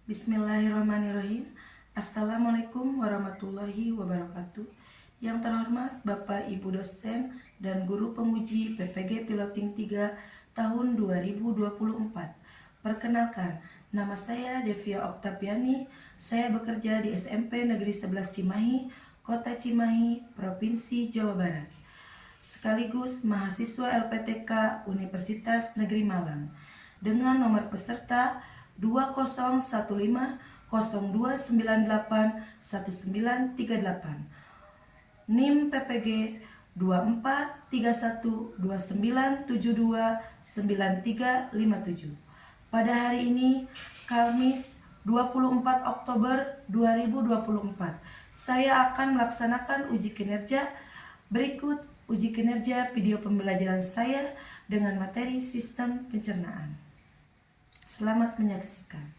Bismillahirrahmanirrahim. Assalamualaikum warahmatullahi wabarakatuh. Yang terhormat Bapak Ibu dosen dan guru penguji PPG Piloting 3 tahun 2024. Perkenalkan, nama saya Devia Oktaviani. Saya bekerja di SMP Negeri 11 Cimahi, Kota Cimahi, Provinsi Jawa Barat. Sekaligus mahasiswa LPTK Universitas Negeri Malang dengan nomor peserta 20.02981938, NIM PPG 243129729357. Pada hari ini Kamis 24 Oktober 2024 saya akan melaksanakan uji kinerja. Berikut uji kinerja video pembelajaran saya dengan materi sistem pencernaan. Selamat menyaksikan.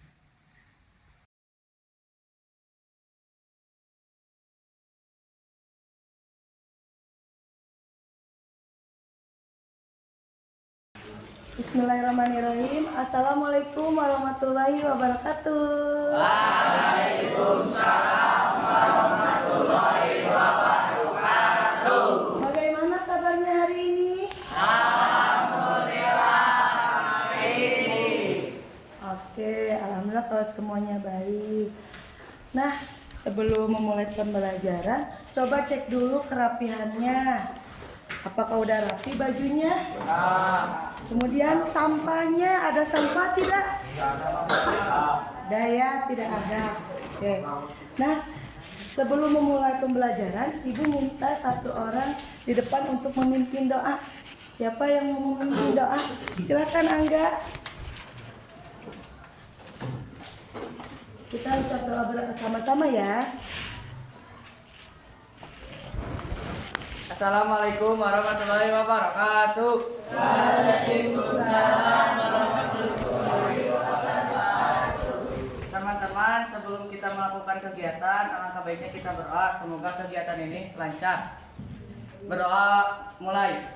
Bismillahirrahmanirrahim. Assalamualaikum warahmatullahi wabarakatuh. Waalaikumsalam warahmatullahi wabarakatuh. Bagaimana kabarnya hari ini? Alhamdulillah baik. Oke, alhamdulillah kalau semuanya baik. Nah, sebelum memulai pembelajaran, coba cek dulu kerapihannya. Apakah udah rapi bajunya? Kemudian sampahnya, ada sampah tidak? Daya tidak ada. Oke. Nah, sebelum memulai pembelajaran, Ibu minta satu orang di depan untuk memimpin doa. Siapa yang mau memimpin doa? Silakan Angga. Kita harus doa bersama-sama ya. Assalamualaikum warahmatullahi wabarakatuh. Waalaikumsalam warahmatullahi wabarakatuh. Teman-teman, sebelum kita melakukan kegiatan, alangkah baiknya kita berdoa semoga kegiatan ini lancar. Berdoa mulai.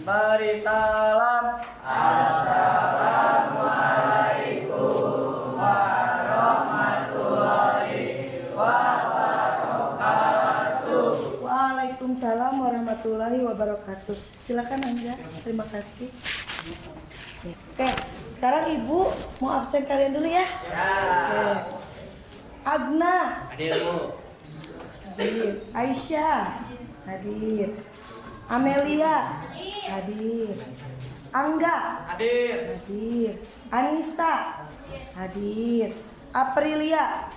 Beri salam. Assalamualaikum warahmatullahi wabarakatuh. Waalaikumsalam warahmatullahi wabarakatuh. Silakan Angga. Terima kasih. Oke, sekarang Ibu mau absen kalian dulu ya. Ya. Oke. Agna, Hadir Bu. hadir. Aisyah, hadir. Amelia, hadir. Angga, Hadir. hadir. Anissa, hadir. Aprilia,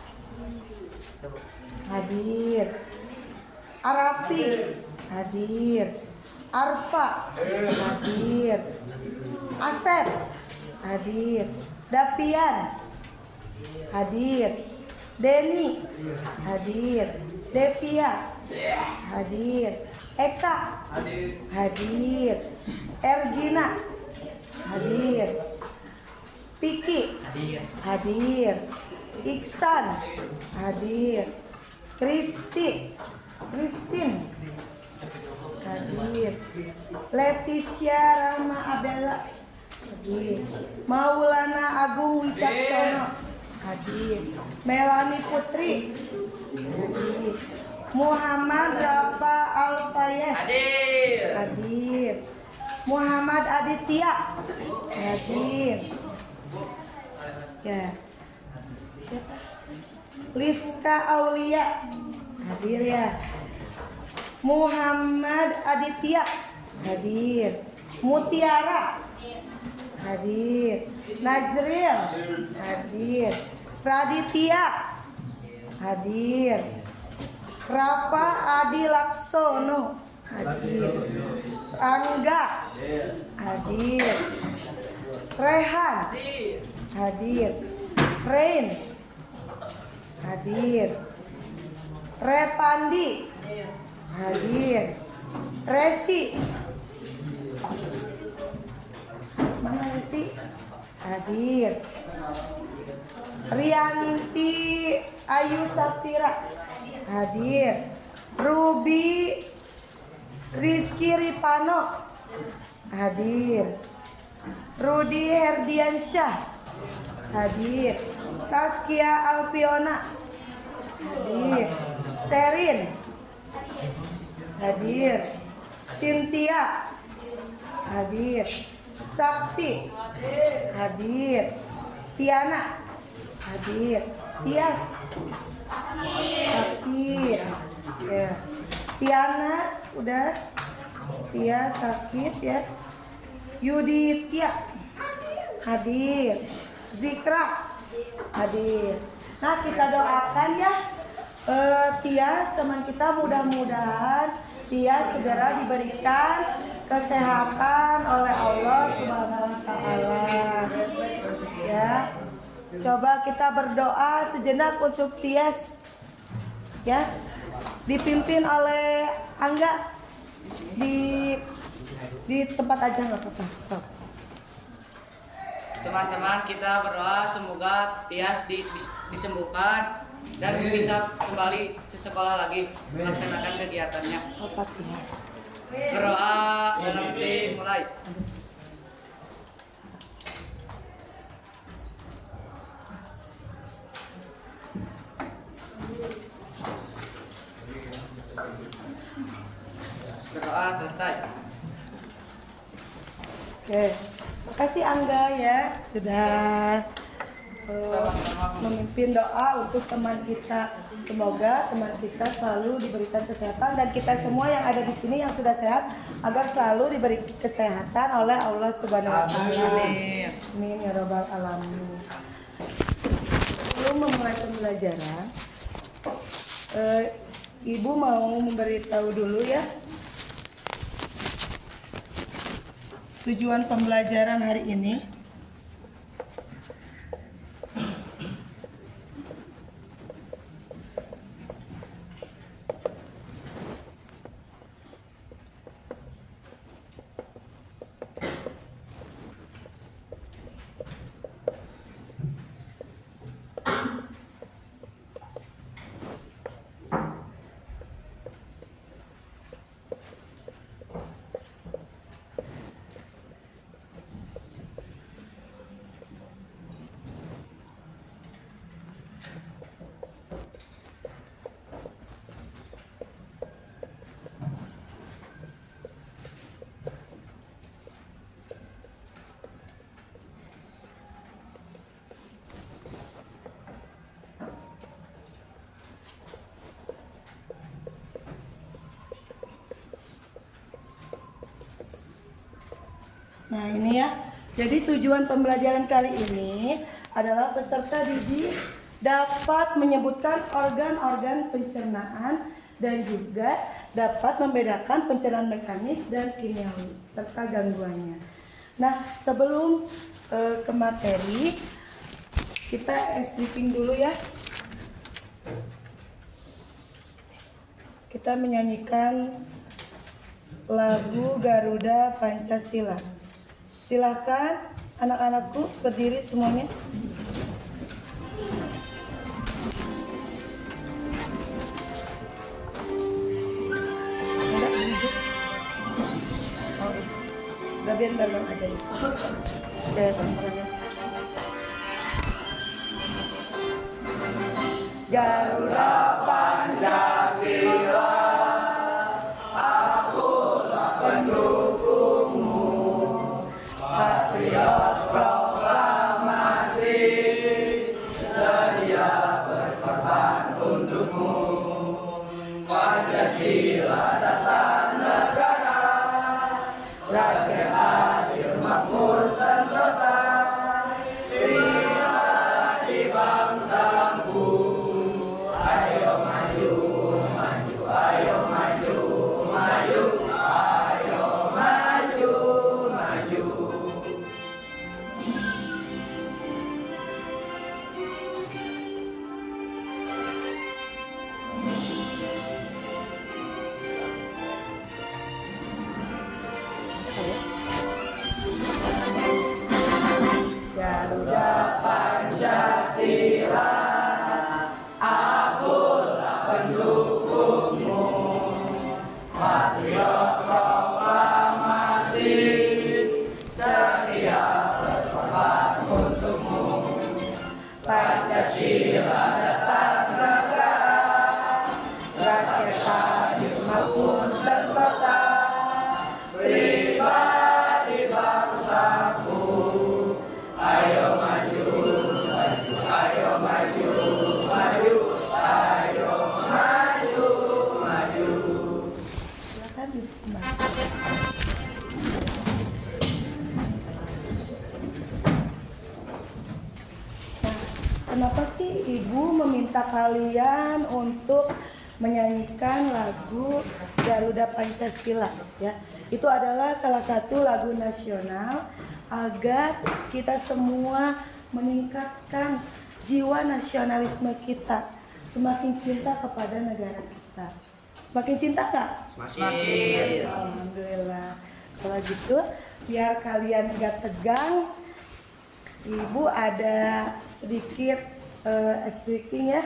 hadir. Arafi, hadir. Arfa, hadir. Asep, hadir. Dapian, hadir. Denny, hadir. Devia, hadir. Eka, hadir. Ergina, hadir. Piki, hadir. Iksan, hadir. Christine, hadir. Leticia Rama Abela, hadir. Maulana Agung Wicaksono, hadir. Melani Putri, hadir. Muhammad Rafa Alfayes, hadir. Muhammad Aditya, hadir. Ya. Siapa? Liska Aulia, hadir ya. Muhammad Aditya, hadir. Mutiara, hadir. Najril, hadir. Raditya, hadir. Rafa Adi Laksono, hadir. Angga, hadir. Rehan, hadir. Rain, hadir. Repandi, hadir. Resi, mana Resi? Hadir. Rianti Ayu Safira, hadir. Ruby Rizky Ripano, hadir. Rudi Herdiansyah, hadir. Saskia Alpiona, hadir. Serin, hadir. Cynthia, hadir. Sakti, hadir. Tiana, hadir. Tias, sakit ya. Tiana udah. Tia sakit ya. Yuditya, hadir. Zikra, hadir. Nah, kita doakan ya Tias, teman kita, mudah-mudahan Tias segera diberikan kesehatan oleh Allah Subhanahu wa taala. Ya. Coba kita berdoa sejenak untuk Tias. Ya. Dipimpin oleh Angga di tempat aja nggak apa-apa. Teman-teman, kita berdoa semoga Tias disembuhkan dan bisa kembali ke sekolah lagi melaksanakan kegiatannya. Apa Tias? Berdoa dalam hati mulai. Berdoa selesai. Oke, makasih Angga ya sudah Sama-sama. memimpin doa untuk teman kita. Semoga teman kita selalu diberikan kesehatan dan kita semua yang ada di sini yang sudah sehat agar selalu diberi kesehatan oleh Allah Subhanahu wa taala. Amin. Amin ya rabbal alamin. Sebelum memulai pembelajaran, Ibu mau memberitahu dulu ya tujuan pembelajaran hari ini. Nah ini ya, jadi tujuan pembelajaran kali ini adalah peserta didik dapat menyebutkan organ-organ pencernaan dan juga dapat membedakan pencernaan mekanik dan kimiawi serta gangguannya. Nah sebelum ke materi, kita briefing dulu ya. Kita menyanyikan lagu Garuda Pancasila. Silahkan anak-anakku berdiri semuanya. Enggak duduk. Oh, udah biar bareng aja ya. Oke, bareng-bareng. Garuda Pancasila, akulah pendukungmu, patriot proklamasi, sedia berkorban untukmu. Pancasila dasar negara, rakyat adil makmur sentosa, pribadi bangsaku. Ayo maju, maju, ayo maju, maju, ayo maju, maju. Garuda Pancasila, akulah pendukungmu, patriot proklamasi, sedia berkorban untukmu. Pancasila dasar negara, rakyat adil makmur sentosa, pribadi bangsaku. Ayo maju, maju, ayo maju, maju, ayo maju, maju. Silakan dikembangkan. Kenapa sih Ibu meminta kalian untuk menyanyikan lagu Garuda Pancasila ya? Itu adalah salah satu lagu nasional agar kita semua meningkatkan jiwa nasionalisme kita, semakin cinta kepada negara kita. Semakin cinta nggak? Semakin. Alhamdulillah. Kalau gitu, biar kalian nggak tegang, Ibu ada sedikit speaking ya.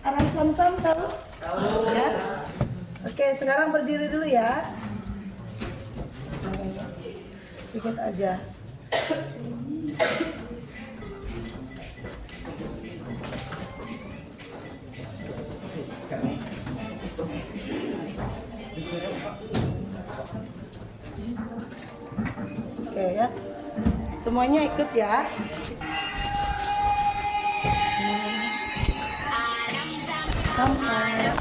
Arang Samsam tahu? Tahu. Ya. Oke, sekarang berdiri dulu ya. Sedikit aja. Oke ya. Semuanya ikut ya. Sampai.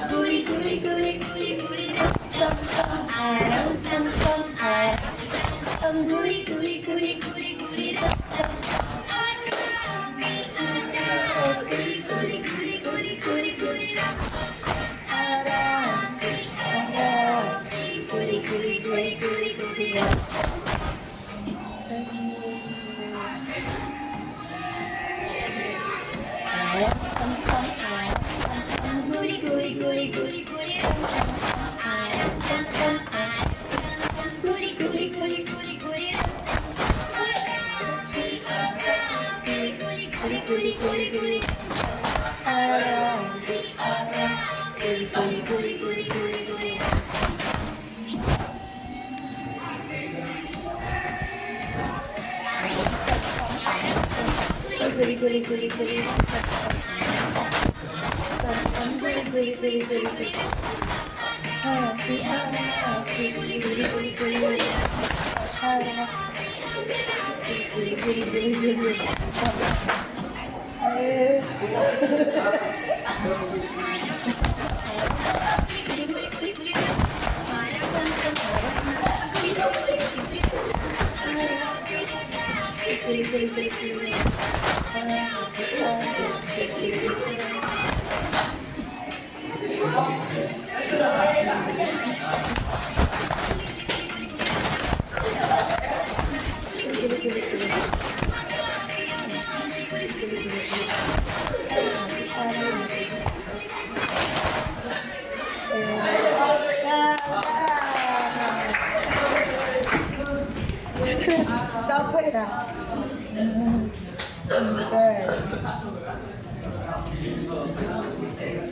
Guli guli guli guli guli. Sampai. Sampai. Guli guli guli guli guli.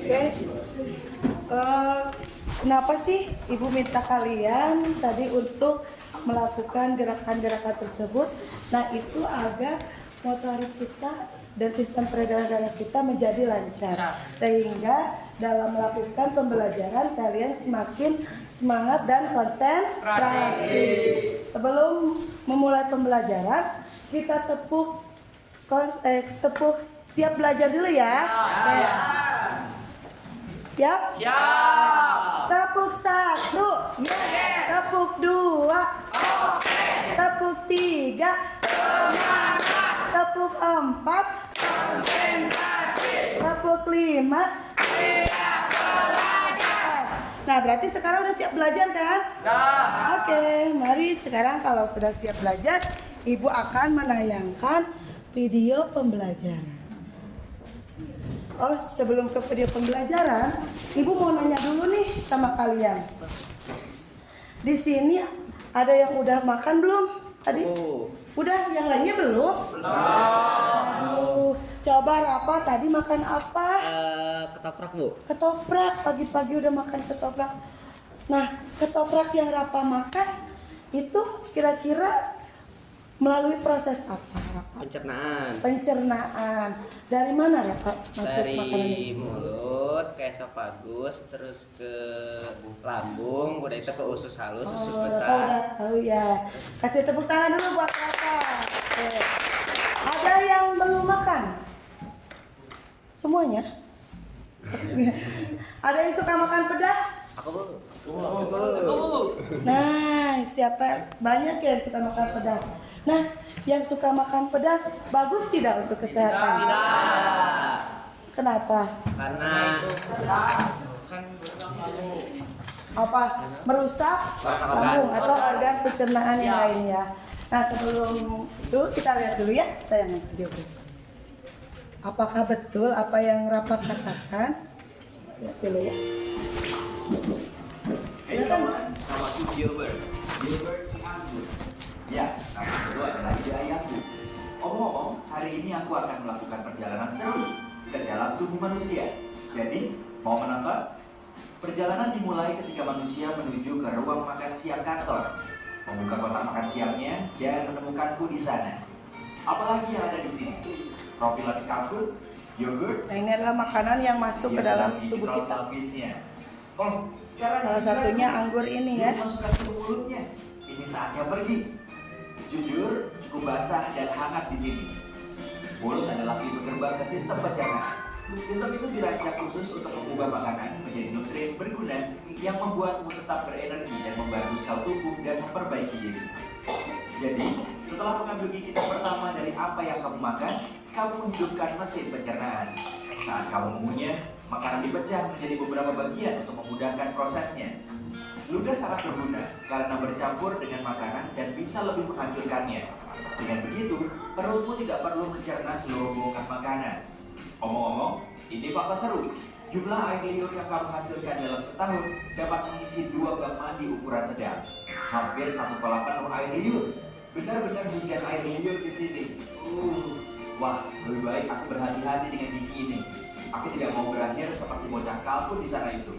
Oke. Kenapa sih Ibu minta kalian tadi untuk melakukan gerakan-gerakan tersebut? Nah, itu agar motorik kita dan sistem peredaran darah kita menjadi lancar, sehingga dalam melakukan pembelajaran kalian semakin semangat dan konsentrasi. Sebelum memulai pembelajaran, kita tepuk siap belajar dulu ya. Oke. Siap? Siap. Tepuk 1, tepuk 2, tepuk 3, tepuk 4, tepuk 5. Nah, berarti sekarang udah siap belajar kan? Oke, mari sekarang kalau sudah siap belajar, Ibu akan menayangkan video pembelajaran. Oh, sebelum ke video pembelajaran, Ibu mau nanya dulu nih sama kalian. Di sini ada yang udah makan belum? Tadi? Udah, yang lainnya belum? Coba Rafa tadi makan apa? Ketoprak, Bu. Ketoprak, pagi-pagi udah makan ketoprak. Nah, ketoprak yang Rafa makan itu kira-kira melalui proses apa, Rafa? Pencernaan. Pencernaan. Dari mana ya Pak masuk makanan Dari ini? mulut ke esofagus, terus ke lambung, udah itu ke usus halus, usus besar. Udah tahu ya. Kasih tepuk tangan dulu buat Rafa. Oke. Ada yang belum makan? Semuanya? Ada yang suka makan pedas? Aku, Bu. Nah, siapa banyak yang suka makan pedas? Nah, yang suka makan pedas bagus tidak untuk kesehatan? Tidak. Kenapa? Karena Kan Apa? Merusak lambung atau organ pencernaan yang lainnya. Nah, sebelum itu kita lihat dulu ya tayangan video ini. Apakah betul apa yang Rafa katakan? Lihat dulu ya. Namaku Gilbert Anggur. Ya, nama kedua adalah ide ayahku. Omong-omong, hari ini aku akan melakukan perjalanan seru ke dalam tubuh manusia. Jadi, mau menonton? Perjalanan dimulai ketika manusia menuju ke ruang makan siang kantor, membuka kotak makan siangnya dan menemukanku di sana. Apalagi yang ada di sini? Roti lapis kapur, yogurt. Nah, ini adalah makanan yang masuk ke dalam tubuh kita. Oh, sekarang Salah satunya anggur ini ya. Masukkan ke mulutnya. Ini saatnya pergi. Jujur, cukup basah dan hangat di sini. Mulut adalah pintu gerbang ke sistem pencernaan. Sistem itu dirancang khusus untuk mengubah makanan menjadi nutrien berguna yang membuatmu tetap berenergi dan membantu sel tubuh dan memperbaiki diri. Jadi, setelah mengambil gigitan pertama dari apa yang kamu makan, kamu menghidupkan mesin pencernaan. Saat kamu mengunyah, makanan dipecah menjadi beberapa bagian untuk memudahkan prosesnya. Ludah sangat berguna karena bercampur dengan makanan dan bisa lebih menghancurkannya. Dengan begitu, perutmu tidak perlu mencerna seluruh bongkah makanan. Omong-omong, ini fakta seru. Jumlah air liur yang kamu hasilkan dalam setahun dapat mengisi 2 bak mandi ukuran sedang. Hampir 1 kolam penuh air liur. Benar-benar hujan air liur di sini. Wah, lebih baik aku berhati-hati dengan gigi ini. Aku tidak mau berakhir seperti bocah kalkun di sana itu.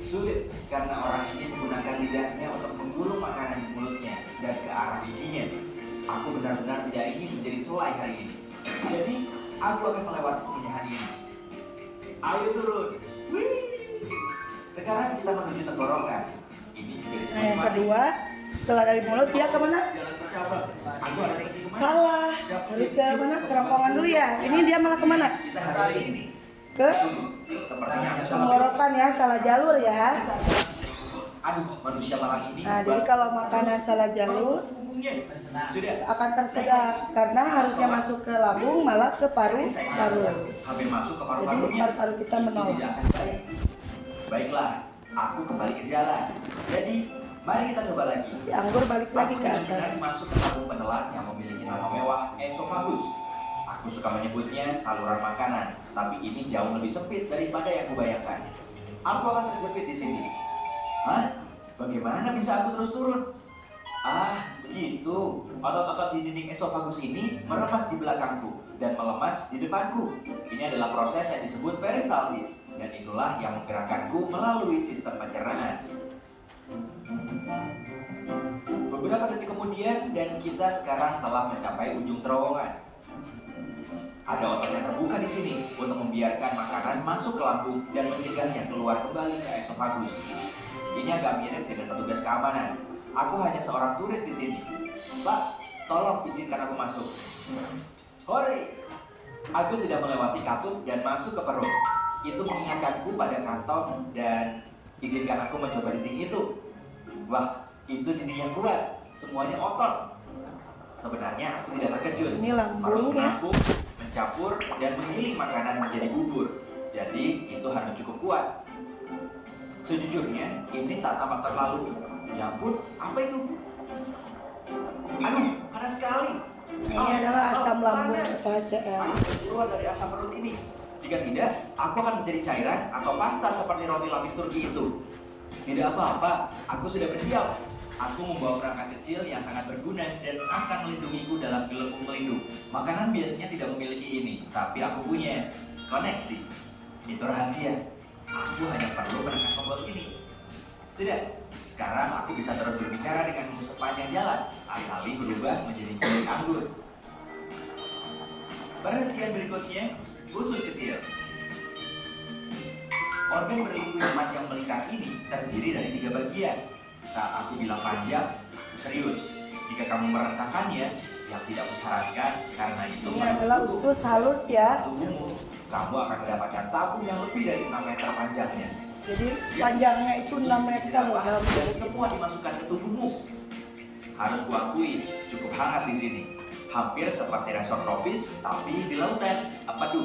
Sulit karena orang ini menggunakan lidahnya untuk menggulung makanan di mulutnya dan ke arah giginya. Aku benar-benar tidak ingin menjadi selai hari ini. Jadi, aku akan melewati kemenyahan ini. Ayo turun. Wih. Sekarang kita menuju tenggorokan. Ini juga disebut Nah, yang mati. kedua, setelah dari mulut dia kemana? Jalan bercabang. Aku harus pergi kemana? Salah. Harus ke mana? Kerongkongan dulu ya. Ini dia malah kemana? Kita harus ke sini. Ke Sepertinya aku salah. tenggorokan ya, salah jalur ya. Aduh, manusia malang ini. Nah, jadi kalau makanan salah jalur Punggungnya. Sudah. akan tersedak karena harusnya masuk ke lambung malah ke paru-paru. Hampir masuk ke Jadi paru-parunya. paru-paru kita menolak. Tidak akan baik. Baiklah, aku kembali ke jalan. Jadi, mari kita coba lagi. Si anggur balik lagi ke atas. Benar-benar masuk ke tabung penelan yang memiliki nama mewah esofagus. Aku suka menyebutnya saluran makanan, tapi ini jauh lebih sempit daripada yang kubayangkan. Aku akan terjepit di sini. Hah? Bagaimana bisa aku terus turun? Ah, gitu. Otot-otot di dinding esofagus ini meremas di belakangku dan melemas di depanku. Ini adalah proses yang disebut peristaltis, dan itulah yang menggerakkanku melalui sistem pencernaan. Beberapa detik kemudian, dan kita sekarang telah mencapai ujung terowongan. Ada otot yang terbuka di sini untuk membiarkan makanan masuk ke lambung dan mencegahnya keluar kembali ke esofagus. Ini agak mirip dengan petugas keamanan. Aku hanya seorang turis di sini. Pak, tolong izinkan aku masuk. Hore! Aku sudah melewati katup dan masuk ke perut. Itu mengingatkanku pada kantong dan izinkan aku mencoba dinding itu. Wah, itu dinding yang kuat. Semuanya otot. Sebenarnya aku tidak terkejut. Ini lambung Perut ya. menampung, mencampur, dan menggiling makanan menjadi bubur. Jadi, itu harus cukup kuat. Sejujurnya, ini tak tampak terlalu. Ya ampun, apa itu? Aduh, panas sekali. Ini adalah asam lambung panas. atau HCl. Ayo keluar dari asam perut ini. Jika tidak, aku akan menjadi cairan atau pasta seperti roti lapis Turki itu. Tidak apa-apa, aku sudah bersiap. Aku membawa perangkat kecil yang sangat berguna dan akan melindungiku dalam gelembung pelindung. Makanan biasanya tidak memiliki ini, tapi aku punya koneksi. Itu rahasia. Aku hanya perlu perangkat tombol ini. Sudah, sekarang aku bisa terus berbicara denganmu sepanjang jalan, alih-alih berubah menjadi kulit anggur. Perhatian berikutnya, usus kecil. Organ berlingkuran yang melingkar ini terdiri dari 3 bagian. Saat aku bilang panjang, aku serius. Jika kamu merentangkannya, yang tidak kusarankan karena itu Ini adalah usus halus ya. tubuhmu, kamu akan mendapatkan tabung yang lebih dari 6 meter panjangnya. Jadi panjangnya itu 6 meter loh dalam Dan tubuh. semua dimasukkan ke tubuhmu. Harus kuakui, cukup hangat di sini. Hampir seperti resort tropis, tapi di lautan. Empedu.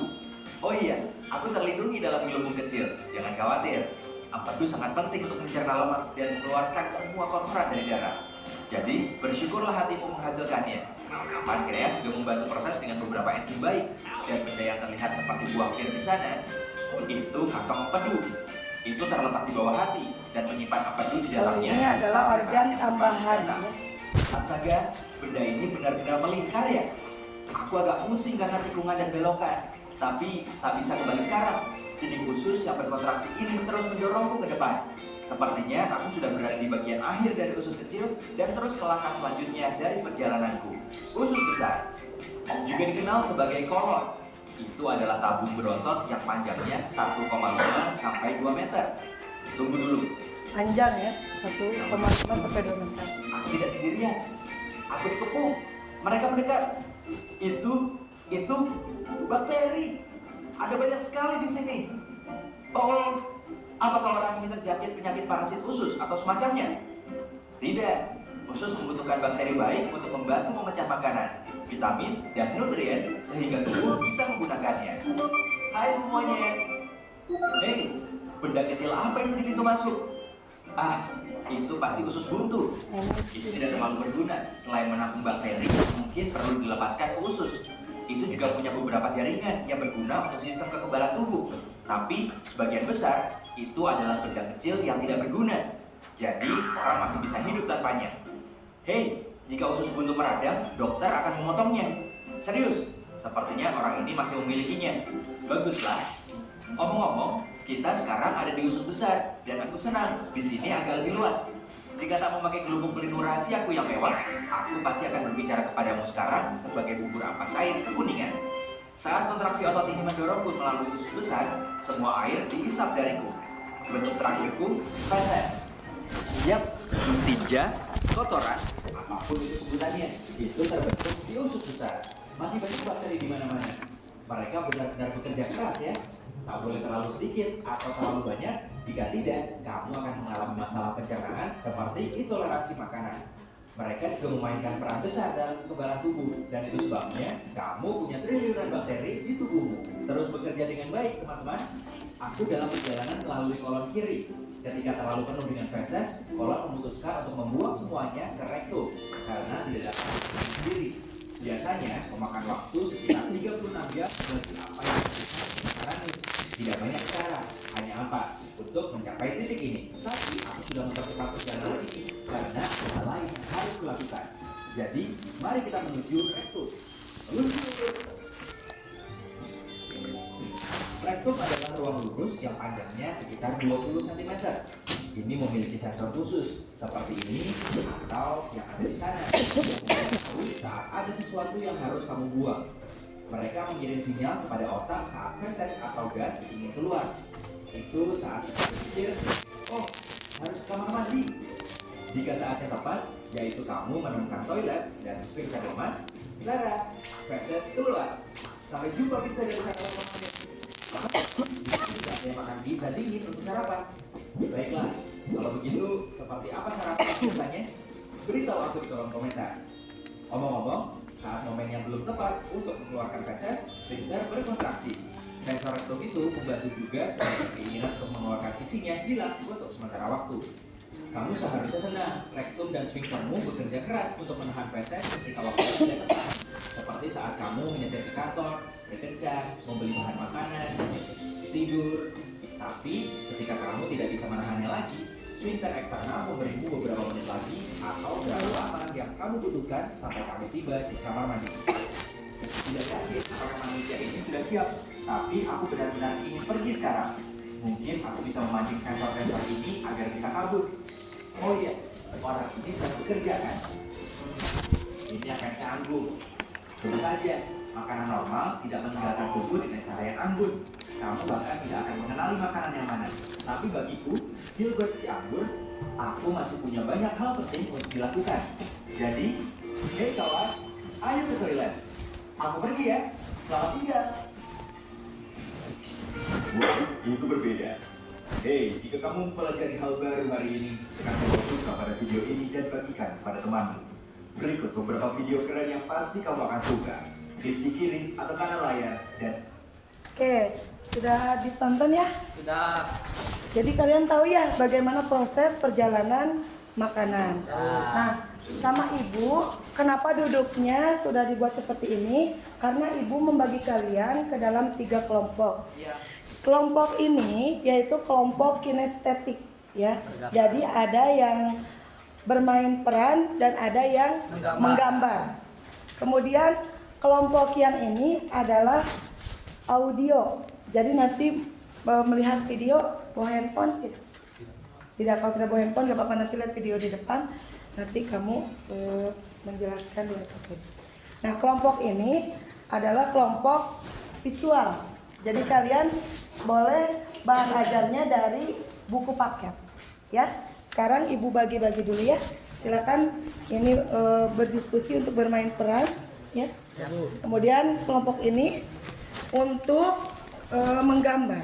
Oh iya, aku terlindungi dalam gelembung kecil. Jangan khawatir. Empedu sangat penting untuk mencerna lemak dan mengeluarkan semua kotoran dari darah. Jadi, bersyukurlah hatimu menghasilkannya. Pankreas juga membantu proses dengan beberapa enzim baik. Dan benda yang terlihat seperti buah pir di sana, itu kantong empedu. Itu terletak di bawah hati dan menyimpan empedu di Kalau dalamnya. ini adalah organ tambahan ya. Astaga, benda ini benar-benar melingkar ya. Aku agak pusing karena tikungan dan belokan, tapi tak bisa kembali sekarang. Dinding usus yang berkontraksi ini terus mendorongku ke depan. Sepertinya aku sudah berada di bagian akhir dari usus kecil dan terus ke langkah selanjutnya dari perjalananku. Usus besar, juga dikenal sebagai kolon. Itu adalah tabung berotot yang panjangnya 1,5 sampai 2 meter. Tunggu dulu, Panjang ya, 1,5 sampai 2 meter. aku tidak sendirian. Aku dikepung. Mereka mendekat. Itu bakteri. Ada banyak sekali di sini. Oh, apakah orang ini terjangkit penyakit parasit usus atau semacamnya? Tidak. Usus membutuhkan bakteri baik untuk membantu memecah makanan, vitamin, dan nutrien sehingga tubuh bisa menggunakannya. Hai semuanya. Hei, benda kecil apa itu di pintu masuk? Ah, itu pasti usus buntu. Itu tidak terlalu berguna. Selain menampung bakteri, mungkin perlu dilepaskan ke usus. Itu juga punya beberapa jaringan yang berguna untuk sistem kekebalan tubuh. Tapi, sebagian besar, itu adalah benda kecil yang tidak berguna. Jadi, orang masih bisa hidup tanpanya. Hei, jika usus buntu meradang, dokter akan memotongnya. Serius, sepertinya orang ini masih memilikinya. Baguslah. Omong-omong, kita sekarang ada di usus besar, dan aku senang. Di sini agak lebih luas. Jika tak memakai gelembung pelindung rahasiaku yang mewah, aku pasti akan berbicara kepadamu sekarang sebagai bubur ampas air kekuningan. Saat kontraksi otot ini mendorongku melalui usus besar, semua air diisap dariku. Bentuk terakhirku, feses. Yap, tinja, kotoran, apapun itu sebutannya, itu terbentuk di usus besar. Masih banyak bakteri di mana-mana. Mereka benar-benar bekerja keras ya. Tak boleh terlalu sedikit atau terlalu banyak. Jika tidak, kamu akan mengalami masalah pencernaan seperti intoleransi makanan. Mereka juga memainkan peran besar dalam kekebalan tubuh, dan itu sebabnya kamu punya triliunan bakteri di tubuhmu. Terus bekerja dengan baik, teman-teman. Aku dalam perjalanan melalui kolon kiri. Ketika terlalu penuh dengan feses, kolon memutuskan untuk membuang semuanya ke rektum karena tidak dapat berfungsi sendiri. Biasanya memakan waktu sekitar 36 jam bagi apa yang disebut lanjut. Tidak banyak cara, hanya ampas untuk mencapai titik ini. Tapi aku sudah mempercepat perjalanan ini karena hal lain yang harus kulakukan. Jadi, mari kita menuju rektum. Rektum adalah ruang lurus yang panjangnya sekitar 20 cm. Ini memiliki sensor khusus seperti ini atau yang ada di sana yang mengetahui saat ada sesuatu yang harus kamu buang. Mereka mengirim sinyal kepada otak saat feses atau gas ingin keluar. Itu saat kita berpikir, oh harus ke kamar mandi. Jika saatnya tepat, yaitu kamu menemukan toilet dan sphincter lemas, Clara, feses keluar. Sampai jumpa pizza dari kantor makannya. Tidak ada yang makan pizza dingin untuk sarapan. Baiklah, kalau begitu seperti apa sarapan biasanya? Beritahu aku di kolom komentar. Omong-omong, saat momennya belum tepat untuk mengeluarkan feses, sphincter berkontraksi. Sensor rektum itu membantu juga supaya keinginan untuk mengeluarkan isinya hilang untuk sementara waktu. Kamu seharusnya senang, rektum dan sphinctermu bekerja keras untuk menahan feses ketika waktu tidak tepat. Seperti saat kamu menyetir ke kantor, bekerja, membeli bahan makanan, tidur. Tapi ketika kamu tidak bisa menahannya lagi, sphincter eksternal memberimu beberapa menit lagi atau berapa lama yang kamu butuhkan sampai kamu tiba di kamar mandi. Tidak yakin apakah manusia ini sudah siap, tapi aku benar-benar ingin pergi sekarang. Mungkin aku bisa memancing sensor-sensor ini agar bisa kabur. Oh iya, orang ini sedang bekerja kan? Ini akan canggung. Tentu saja, makanan normal tidak meninggalkan tubuh dengan cara yang anggun. Kamu bahkan tidak akan mengenali makanan yang mana. Tapi bagiku, Gilbert si anggur, aku masih punya banyak hal penting untuk dilakukan. Jadi, hei kawan, ayo ke toilet. Aku pergi ya. Selamat tinggal. Wah, itu berbeda. Hei, jika kamu mempelajari hal baru hari ini, tekan tombol suka pada video ini dan bagikan pada temanmu. Berikut beberapa video keren yang pasti kamu akan suka. Klik di kiri atau kanan layar dan... Oke, sudah ditonton ya? Sudah. Jadi kalian tahu ya bagaimana proses perjalanan makanan. Nah, sama ibu, kenapa duduknya sudah dibuat seperti ini? Karena ibu membagi kalian ke dalam 3 kelompok. Iya. Kelompok ini yaitu kelompok kinestetik ya. Jadi ada yang bermain peran dan ada yang menggambar. Kemudian kelompok yang ini adalah audio. Jadi nanti melihat video bawa handphone gitu. Tidak, kalau tidak bawa handphone gak apa-apa, nanti lihat video di depan. Nanti kamu menjelaskan di depan. Nah, kelompok ini adalah kelompok visual. Jadi kalian boleh bahan ajarnya dari buku paket, ya. Sekarang ibu bagi-bagi dulu ya. Silakan ini berdiskusi untuk bermain peran, ya. Kemudian kelompok ini untuk menggambar.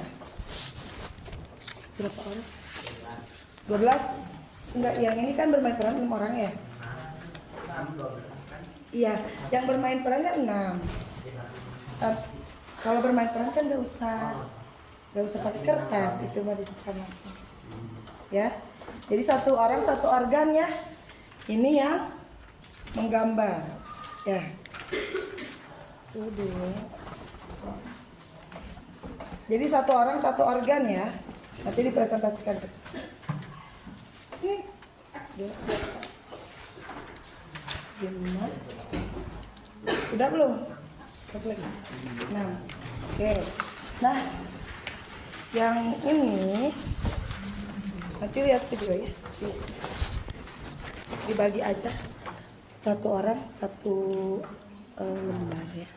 Berapa orang? 12. Enggak, yang ini kan bermain peran 6 orang ya. Iya, yang bermain peran kan 6. Kalau bermain peran kan gak usah pakai kertas, itu mah di depan langsung. Ya, jadi satu orang satu organ ya. Ini yang menggambar. Ya. Jadi satu orang satu organ ya. Nanti dipresentasikan. Gimana? Udah belum? Satu lagi. Nah, oke. Nah, yang ini nanti lihat video ya. Dibagi aja. Satu orang satu lembar ya.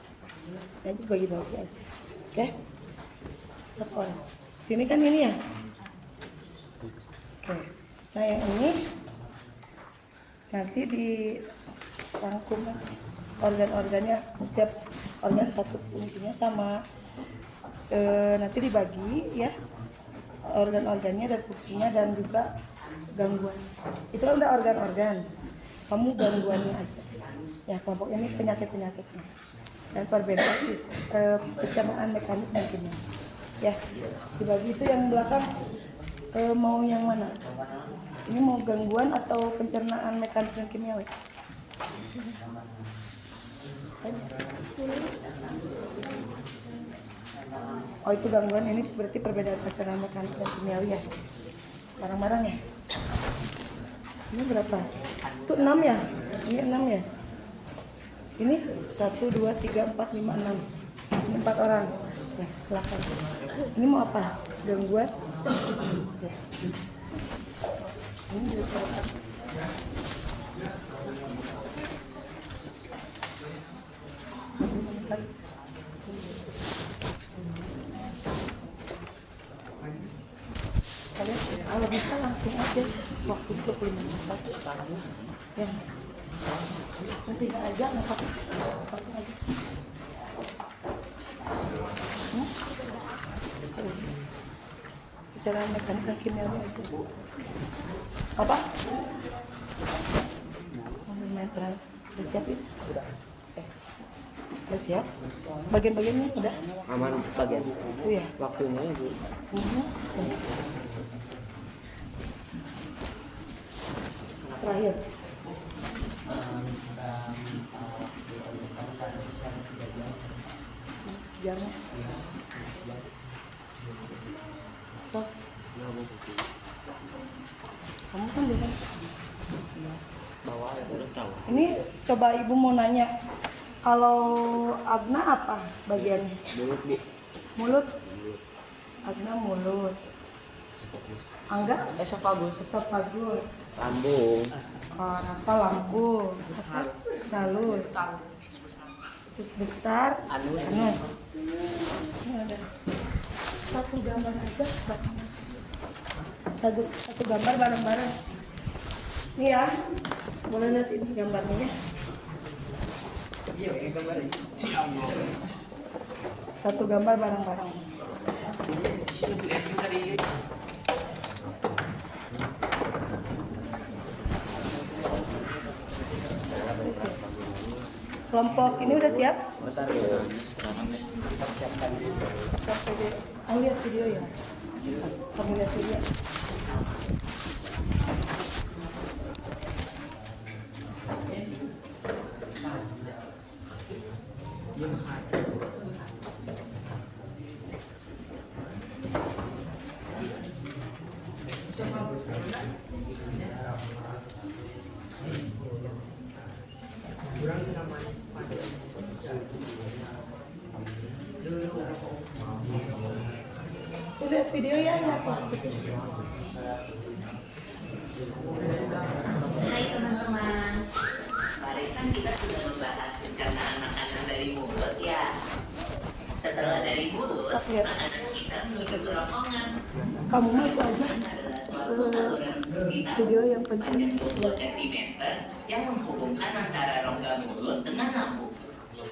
Jadi bagi-bagi aja. Oke? Berapa orang? Sini kan ini ya. Oke. Nah, yang ini nanti dirangkum organ-organnya, setiap organ satu fungsinya sama, nanti dibagi ya organ-organnya dan fungsinya dan juga gangguan. Itu kan udah organ-organ, kamu gangguannya aja ya. Kelompok ini penyakit-penyakitnya dan perbedaan pencernaan mekanik dan kimia ya, dibagi. Itu yang belakang mau yang mana? Ini mau gangguan atau pencernaan mekanik dan kimiawi? Oh itu gangguan, ini berarti perbedaan pencernaan mekanik dan kimiawi ya. Barang-barang ya. Ini berapa? Itu 6 ya? Ini 6 ya? Ini 1, 2, 3, 4, 5, 6. Ini 4 orang. Ya, silakan. Ini mau apa? Gangguan? Ya. Ini juga kalian kalau bisa langsung aja waktu 25 menit ya nanti aja nggak apa-apa aja. Bicara mekanik dan kimiawi aja apa? Main peran udah siap ya? Udah siap? Bagian-bagiannya udah? Aman bagian. Itu ya? Waktunya Ibu. Terakhir. Sejarah. So. Kamu kan bukan? Bawa udah tahu. Ini coba ibu mau nanya. Kalau Agna apa bagiannya? Mulut Bu. Mulut. Agna mulut. Angga? Esofagus. Esofagus. Lambung. Apa lambung? Salus. Usus besar. Anus. Ini ada. Satu gambar aja. Satu gambar bareng-bareng. Nih ya. Boleh lihat ini gambarnya. Satu gambar bareng-bareng. Kelompok ini udah siap? Bentar ya. Kamu lihat video ya? Kamu lihat video. Lihat video ya. Hai teman-teman, kemarin kan kita sudah membahas pencernaan makanan dari mulut ya. Setelah dari mulut, makanan kita menuju ke kerongkongan. Kamu mah itu aja. Adalah suatu saluran berpindah Video yang penting. panjang 20 cm yang menghubungkan antara rongga mulut dengan lambung.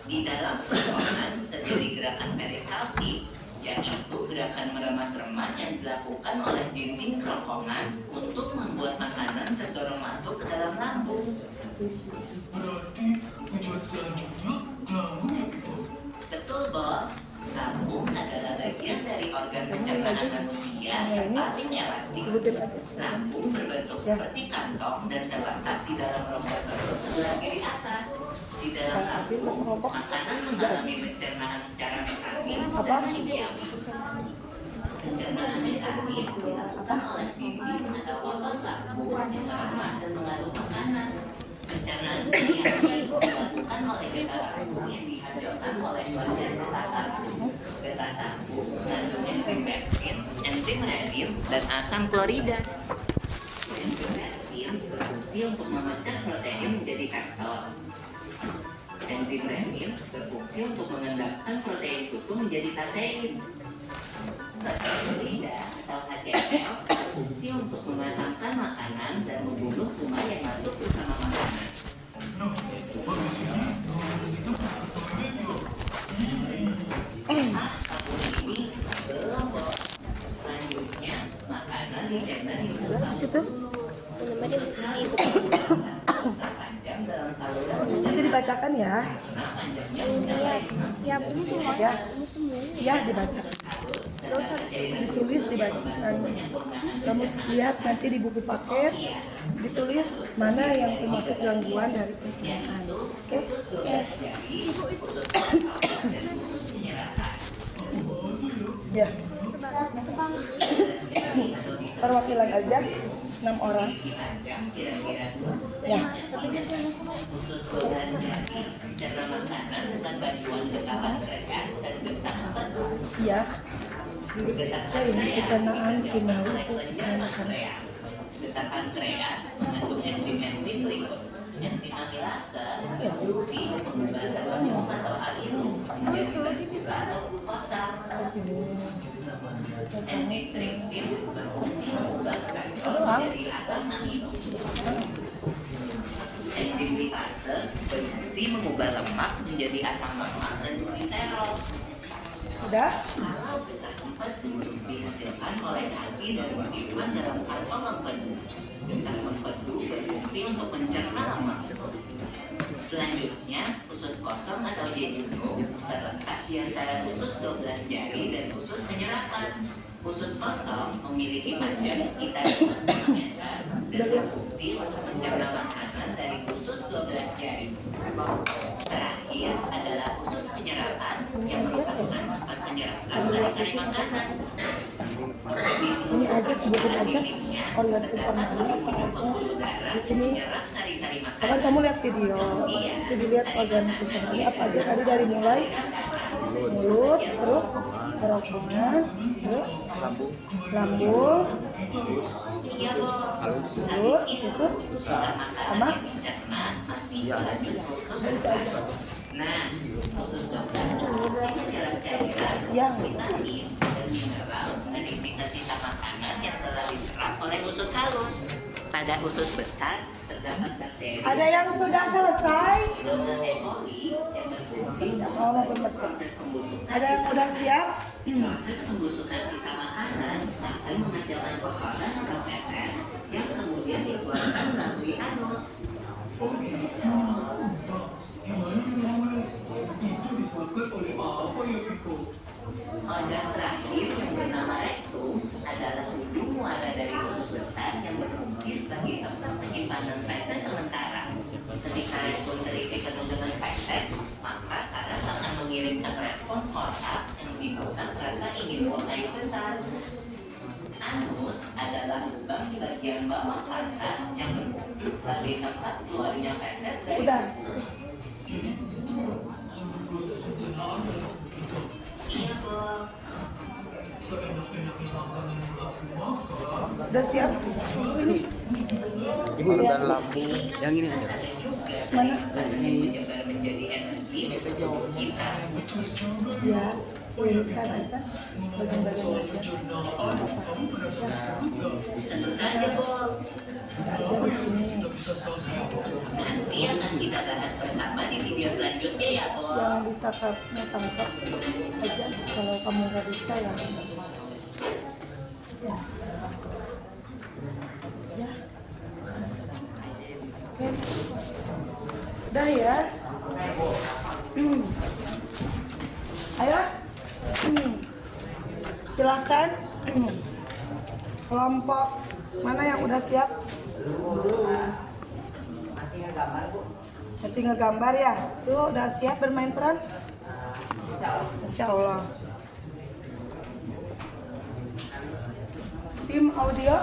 Di dalam kerongkongan terjadi gerakan peristaltik, yaitu gerakan meremas-remas yang dilakukan oleh dinding kerongkongan untuk membuat makanan terdorong masuk ke dalam lambung. Betul, Bob. Lambung adalah bagian dari organ pencernaan manusia yang paling elastis. Lambung berbentuk seperti kantong dan terletak di dalam rongga perut sebelah kiri atas. Di dalam lambung, makanan mengalami pencernaan secara mekanis dan kimiawi. Pencernaan mekanis dilakukan oleh dinding atau otot lambung yang meremas dan mengaduk makanan. Pencernaan kimiawi dilakukan oleh beta lambung yang dihasilkan oleh badan beta lambung. Beta lambung mengandung enzim peptin, enzim renin, dan asam klorida. Enzim peptin berfungsi untuk memecah protein menjadi peptol. Enzim renin berfungsi untuk mengendapkan protein susu menjadi kasein. Asam klorida atau HCl berfungsi untuk memasangkan makanan dan membunuh kuman yang masuk bersama makanan. Ini belum, Bob. Selanjutnya, makanan dicerna di usus Situ. panjang dalam saluran. Nanti dibacakan ya. Ya, ini semua. Ya. Ini semua. Ya dibaca. Ditulis dibacakan. Kamu lihat nanti di buku paket ditulis mana yang termasuk gangguan dari pencernaan. Oke? Ya. Perwakilan aja 6 orang. Ya. Khusus 12 jari, cara makanan dengan bantuan getakan kreas dan getakan batu. Iya. Ya ini pencernaan kimiawi itu makanan. Getakan kreas mengandung enzim-enzim berikut. Enzim amilase produksi mengubah karbon atau alinu menjadi glukosa atau glukosa. Enzim tripsin berfungsi mengubah karbon menjadi asam amino. Enzim lipase berfungsi mengubah lemak menjadi asam lemak dan gliserol. Udah? Kalau getah empedu dihasilkan oleh hati dan berkembang dalam kantong empedu. Getah empedu berfungsi untuk mencerna lemak. Selanjutnya, usus kosong atau jejunum terletak di antara usus 12 jari dan usus penyerapan. Usus kosong memiliki panjang sekitar 2,5 meter dan berfungsi untuk mencerna makanan dari usus 12 jari. Terakhir adalah usus penyerapan yang merupakan tempat menyerapkan sari-sari makanan. Ini aja sebutin aja organ pencernaan apa aja di sini. Kapan kamu lihat video? Jadi lihat organ pencernaan apa aja tadi dari mulai mulut, terus kerongkongan, terus lambung, terus usus, sama itu aja. Nah, usus kosong menyerap cairan, Yang vitamin, dan mineral dari sisa-sisa makanan yang telah diserap oleh usus halus. Pada usus besar terdapat bakteri ada yang sudah selesai? dan E. coli yang berfungsi Oh, mau pembersih. proses pembusukan. Ada yang udah siap? Proses pembusukan sisa makanan akan menghasilkan kotoran atau feses yang kemudian dikeluarkan melalui anus. Organ terakhir yang bernama rektum adalah ujung muara dari usus besar yang berfungsi sebagai tempat penyimpanan feses sementara. Ketika rektum terisi penuh dengan feses, maka saraf akan mengirimkan respon kotak yang menimbulkan rasa ingin buang air besar. Anus adalah lubang di bagian bawah pantat yang berfungsi sebagai tempat keluarnya feses dari Udah. Iya, Bu. Udah siap? Ini Ibu dan lambung yang ini aja. mana? Menyebar menjadi energi untuk tubuh kita. Ya, ini kan aja bagian-bagian aja. Tentu saja, Bu. Ada di sini. Nanti akan kita bahas bersama di video selanjutnya ya, Bu. Yang bisa kamu tangkap aja. Kalau kamu nggak bisa ya. Ya. Ya. Oke. Udah ya. Ayo. Silakan. Kelompok mana yang udah siap? Masih ngegambar ya? Tuh udah siap bermain peran? Insya Allah. Tim audio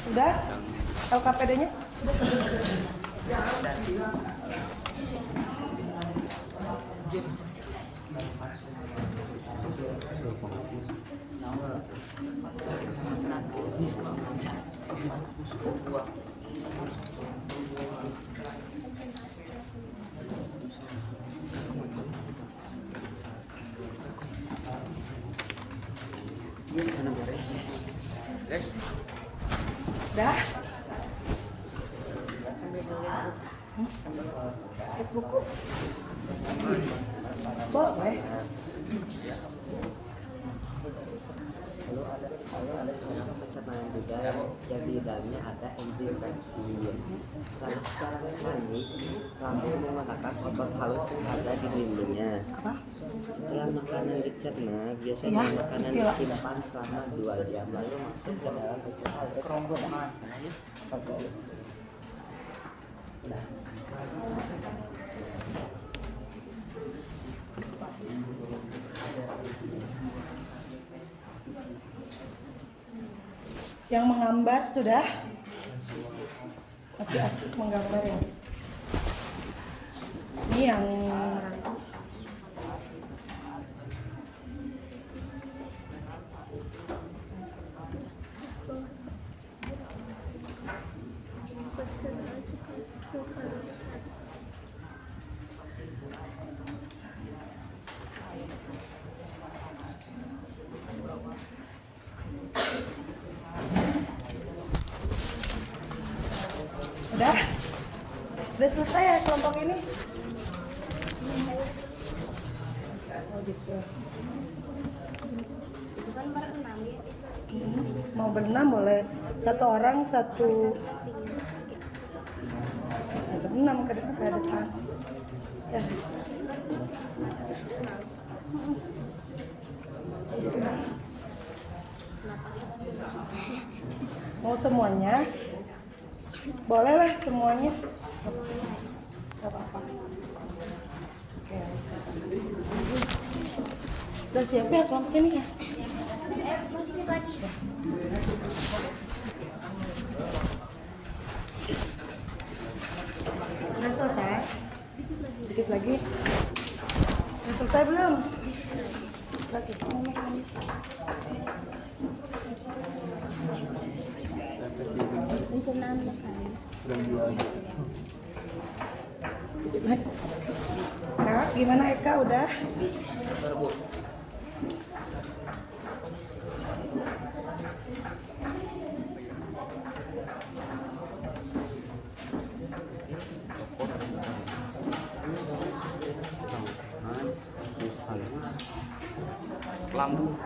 udah? LKPD-nya? Guys, Dah? Lihat buku? Boleh. Pencernaan juga yang di dalamnya ada enzim pepsin. Karena secara mekanik, lambung mengatakan otot halus yang ada di dindingnya. Apa? Setelah makanan dicerna, biasanya Ya, makanan sila. disimpan selama 2 jam lalu masuk ke dalam pencernaan. Nah, Yang menggambar sudah? Masih asik menggambar ya. Ini yang udah selesai ya kelompok ini? Oh gitu. Mau berenam boleh. Satu orang satu. Berenam ke depan. Ya. Mau semuanya? Bolehlah semuanya. Gak apa-apa. Oke. Udah siap ya kelompok ini ya? Udah selesai? Dikit lagi. Udah selesai belum? Lagi. Kak, gimana Eka udah? Lambung.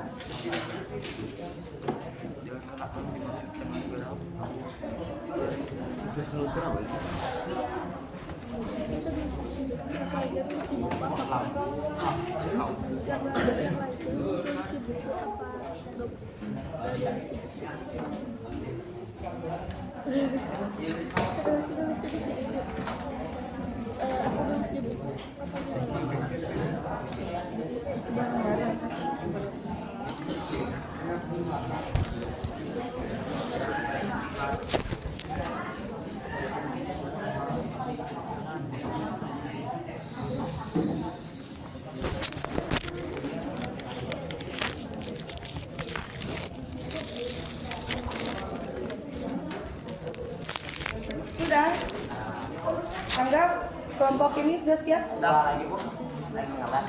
Sudah? Anggap kelompok ini udah siap? Udah lagi Bu. Lagi ngabat.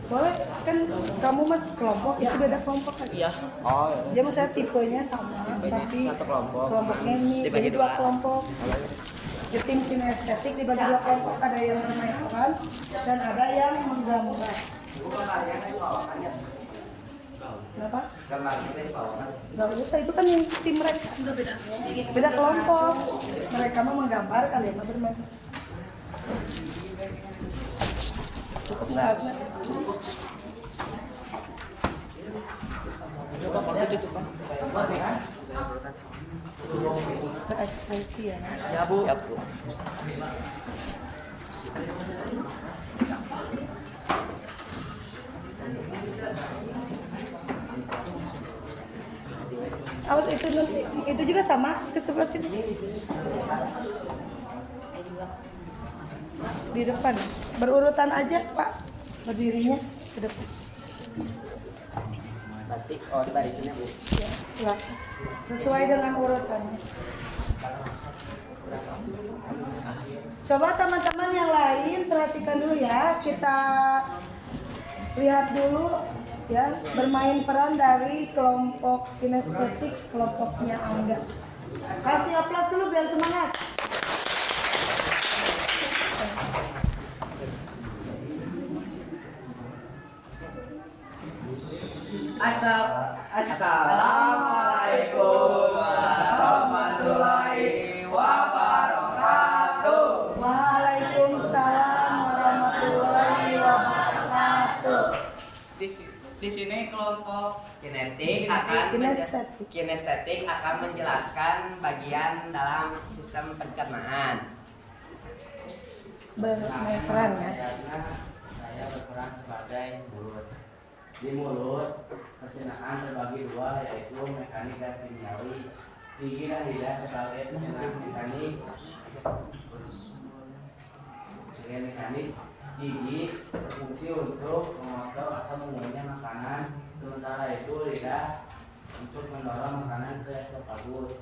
Boleh, kan kamu mas kelompok, itu beda kelompok kan? Iya. Oh, Dia maksudnya tipenya sama, tapi satu kelompok. kelompoknya ini Dibagi jadi dua dua. kelompok. Di tim kinestetik dibagi dua kelompok, ada yang bermain peran dan ada yang menggambar. Kenapa? Gak usah, itu kan yang tim mereka. Beda kelompok. Mereka mau menggambar, kalian mau bermain. Cukup nggak? Ke ekspresi ya. Ya Bu. Siap Bu. Awas itu nanti, itu juga sama ke sebelah sini. Di depan, berurutan aja Pak, berdirinya ke depan. Batik, oh di barisannya Bu. Ya, silakan. Sesuai dengan urutannya. Coba teman-teman yang lain perhatikan dulu ya. Kita lihat dulu ya, bermain peran dari kelompok kinestetik, kelompoknya Angga. Kasih aplaus dulu biar semangat. Assalamualaikum warahmatullahi wabarakatuh. Waalaikumsalam warahmatullahi wabarakatuh. Di sini kelompok kinestetik akan menjelaskan bagian dalam sistem pencernaan. Bermain peran ya. Saya berperan sebagai mulut. Di mulut pencernaan terbagi dua, yaitu mekanik dan kimiawi. Gigi dan lidah sebagai pencenang mekanik. Sebagai mekanik, gigi berfungsi untuk memotong atau mengunyah makanan, sementara itu lidah untuk mendorong makanan ke esofagus.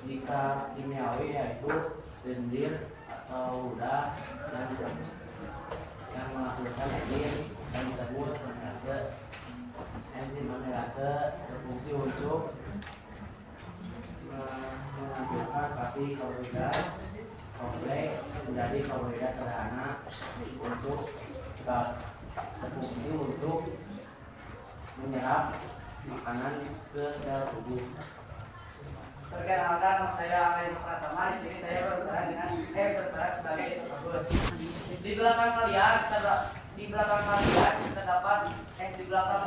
Jika kimiawi yaitu lendir atau ludah yang menghasilkan enzim yang disebut amelase. Enzim amelase berfungsi untuk menghasilkan pati karbohidrat kompleks menjadi karbohidrat sederhana untuk berfungsi untuk menyerap makanan ke sel tubuh. Perkenalkan, nama saya Amin Pratama. Di sini saya berperan sebagai esofagus. Di belakang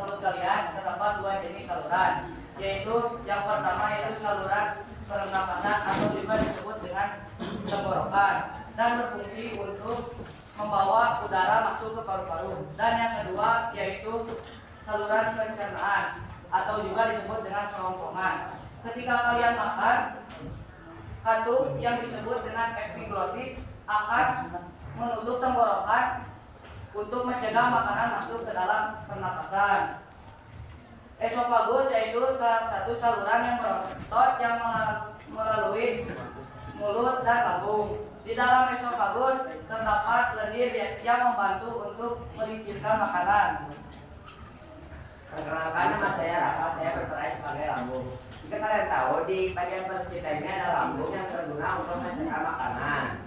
mulut kalian terdapat dua jenis saluran, yaitu yang pertama yaitu saluran pernapasan atau juga disebut dengan tenggorokan dan berfungsi untuk membawa udara masuk ke paru-paru. Dan yang kedua yaitu saluran pencernaan atau juga disebut dengan kerongkongan. Ketika kalian makan, katup yang disebut dengan epiglotis akan menutup tenggorokan untuk mencegah makanan masuk ke dalam pernapasan. Esofagus yaitu salah satu saluran yang berotot yang melalui mulut dan lambung. Di dalam esofagus terdapat lendir yang membantu untuk melicurkan makanan. Perkenalkan, nama saya Rafa, saya berperan sebagai lambung. Jika kalian tahu, di bagian perut kita ini ada lambung yang berguna untuk mencerna makanan.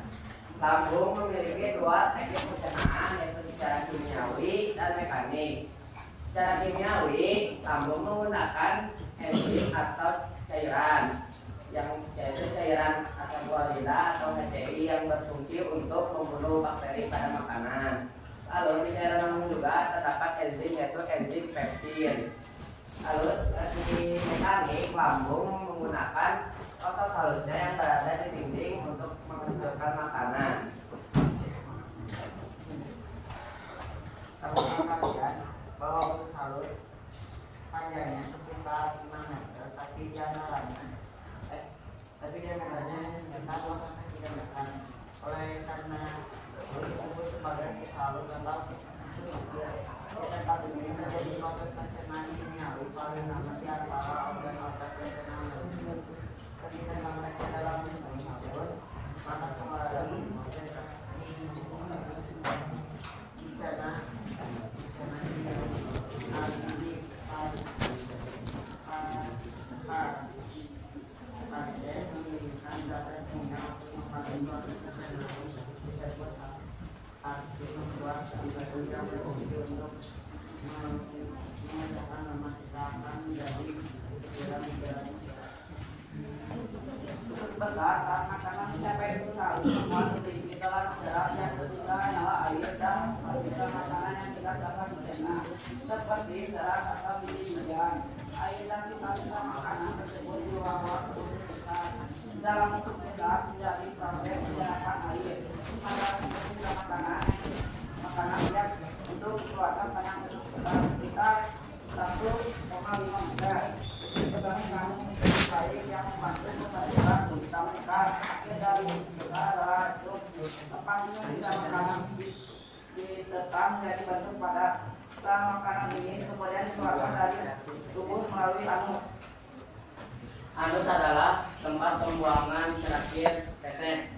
Lambung memiliki dua teknik pencernaan, yaitu secara kimiawi dan mekanik. Secara kimiawi, lambung menggunakan enzim atau cairan, yaitu cairan asam guarida atau HCI yang berfungsi untuk membunuh bakteri pada makanan. Lalu di cairan lambung juga terdapat enzim yaitu enzim pepsin. Lalu di mekanik, lambung menggunakan otot halusnya yang berada di dinding untuk menghasilkan makanan. Tahukah kalian bahwa otot halus panjangnya sekitar 5 meter, tapi diameternya hanya sekitar 2,3 meter. Oleh karena disebut sebagai halus dalam tempat ini menjadi proses pencernaan kimiawi paling lama di antara organ-organ pencernaan. Ketika mereka dalam sistem halus, maka semua lagi dicerna besar karena siapa itu tahu semua seperti kita darah yang ketika nyala air dan hasilkan makanan yang kita dapat mencerna seperti serat atau biji-bijian. Air dan sisa-sisa makanan tersebut dibawa ke tubuh kita. Dalam tubuh kita terjadi proses penyerapan air. Maka sisa makanan yang untuk dikeluarkan pada tubuh kita 1,5 meter. Sebagai kamu memiliki air yang membantu membantukan kita mengikat akhir dari kita adalah itu tepatnya bisa makanan ditekan menjadi bentuk pada makanan ini kemudian dikeluarkan dari tubuh melalui anus. Anus adalah tempat pembuangan terakhir feses.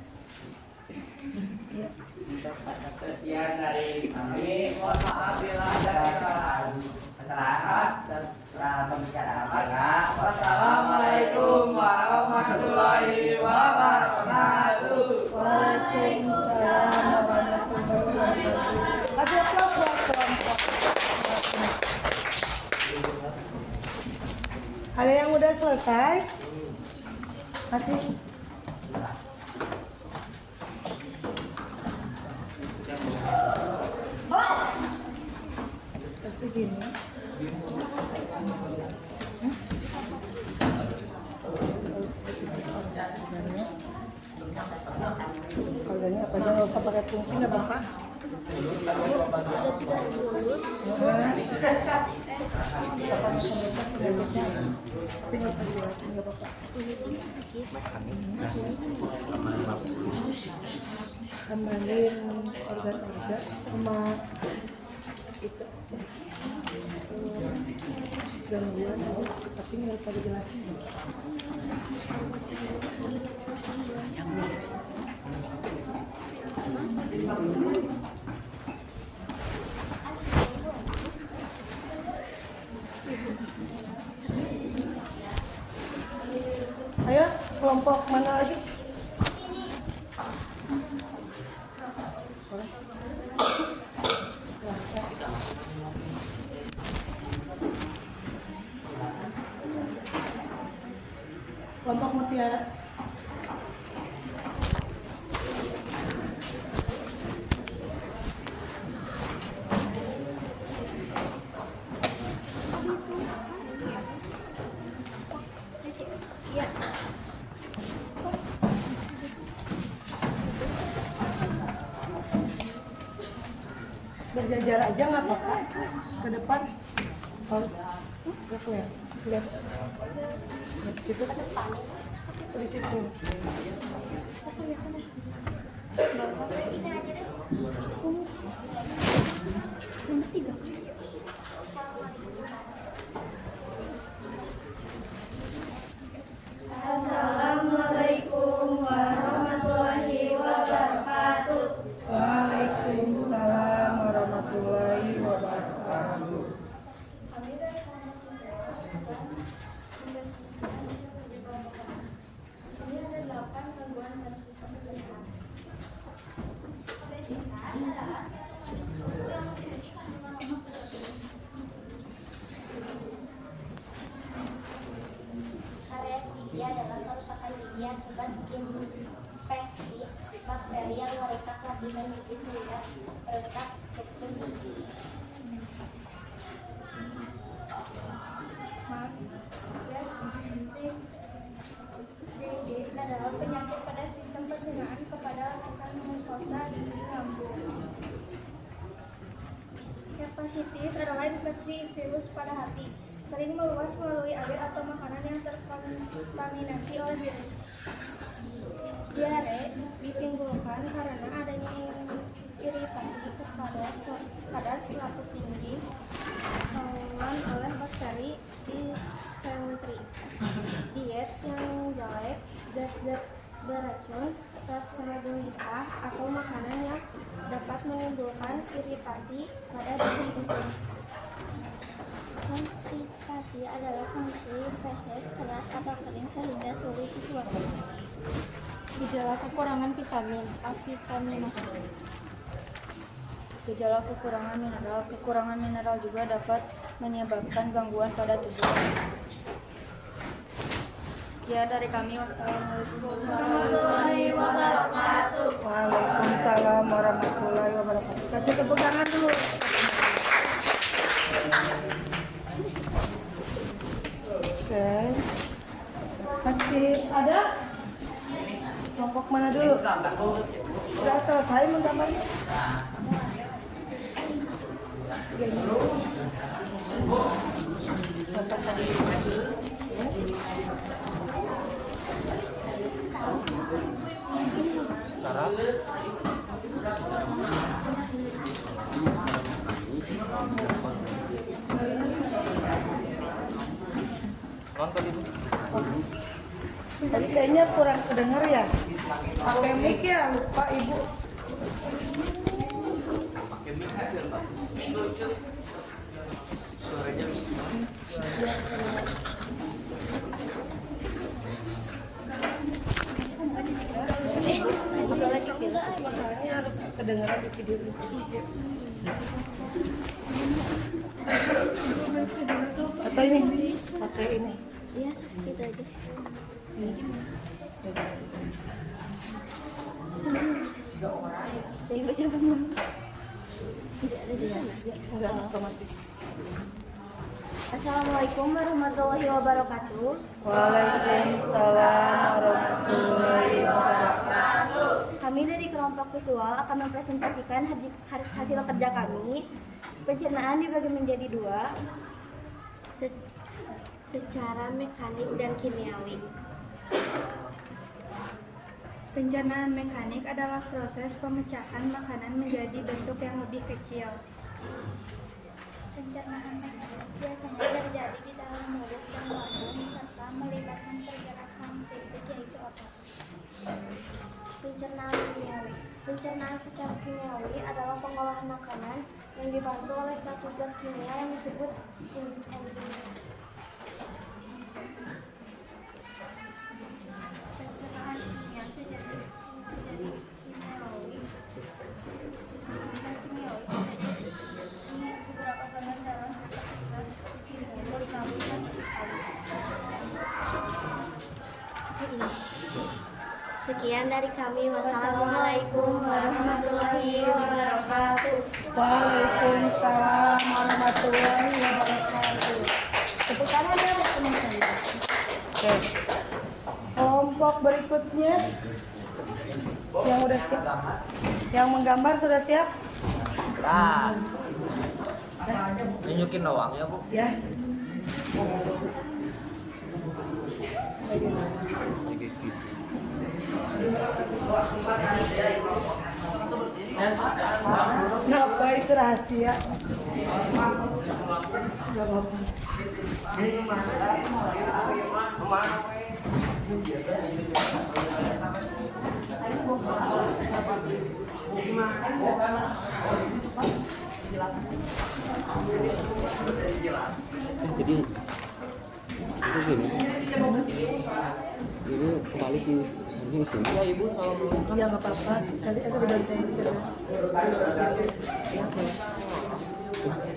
Sekian dari kami. Mohon maaf bila ada kesalahan dan pembicaraan kita. Wassalamualaikum warahmatullahi wabarakatuh. Waalaikumsalam warahmatullahi wabarakatuh. Kasih aplaus buat kelompok. Ada yang udah selesai? Kasih. Kasih gini. Kalau ini apa aja nggak usah pakai fungsi nggak apa-apa. Ada tidak lurus. tapi nggak usah dijelasin, nggak apa-apa. Ini kan sedikit. Ini kan Kembaliin organ-organ sama itu gangguan, tapi nggak usah dijelasin. Ayo, kelompok mana lagi? Kelompok mutiara. Berjajar aja nggak apa-apa, ke depan. Oh, nggak kelihatan. Lihat di situ sih, di situ. Assalamualaikum warahmatullahi wabarakatuh. Waalaikumsalam warahmatullahi wabarakatuh. Ini ada 8 gangguan pada sistem pencernaan. Obesitas adalah yang memiliki kandungan lemak berlebih. Karies gigi adalah kerusakan gigi akibat infeksi bakteri yang merusak lapisan gigi sehingga merusak struktur gigi. Gastritis adalah penyakit pada sistem pencernaan kepada lapisan mukosa di lambung. Hepatitis adalah infeksi virus pada hati, sering meluas melalui air atau makanan yang terkontaminasi oleh virus. Diare ditimbulkan karena adanya iritasi pada selaput tinggi saluran oleh bakteri disentri. Diet yang jelek, zat-zat beracun, rasa gelisah, atau makanan yang dapat menimbulkan iritasi pada dinding usus. Konstipasi adalah kondisi feses keras atau kering sehingga sulit dikeluarkan. Gejala kekurangan vitamin, avitaminosis. Gejala kekurangan mineral juga dapat menyebabkan gangguan pada tubuh. Ya, dari kami, wassalamualaikum warahmatullahi wabarakatuh. Waalaikumsalam warahmatullahi wabarakatuh. Kasih tepuk tangan dulu. Oke. Masih ada? Kelompok mana dulu? Udah selesai menggambarnya? Tadi kayaknya kurang kedengar ya. Pakai mic ya, lupa ibu. Masalahnya harus kedengaran di video ini. Atau ini pakai ini. Iya, gitu aja. Jadi baca belum? Tidak ada di sana. Enggak otomatis. Assalamualaikum warahmatullahi wabarakatuh. Waalaikumsalam warahmatullahi wabarakatuh. Kami dari kelompok visual akan mempresentasikan hasil kerja kami. Pencernaan dibagi menjadi dua. secara mekanik dan kimiawi. Pencernaan mekanik adalah proses pemecahan makanan menjadi bentuk yang lebih kecil. Pencernaan mekanik biasanya terjadi di dalam mulut dan lambung serta melibatkan pergerakan fisik yaitu otot. Pencernaan kimiawi. Pencernaan secara kimiawi adalah pengolahan makanan yang dibantu oleh suatu zat kimia yang disebut enzim. Pencernaan kimia terjadi kimiawi. Beberapa bahan dalam sistem kecil seperti mulut, rambut, dan usus halus. Sekian dari kami. Wassalamualaikum warahmatullahi wabarakatuh. Waalaikumsalam warahmatullahi wabarakatuh. Tepuk tangan ya buat teman saya. Oke. Kelompok berikutnya yang udah siap. Yang menggambar sudah siap? Nah, nunjukin doang ya Bu. Ya. Kenapa itu rahasia? Gak apa-apa. Jadi itu gini. Ini kembali di sini. Ya Ibu, assalamualaikum. Ya nggak apa-apa. Sekali aja udah bacain gitu.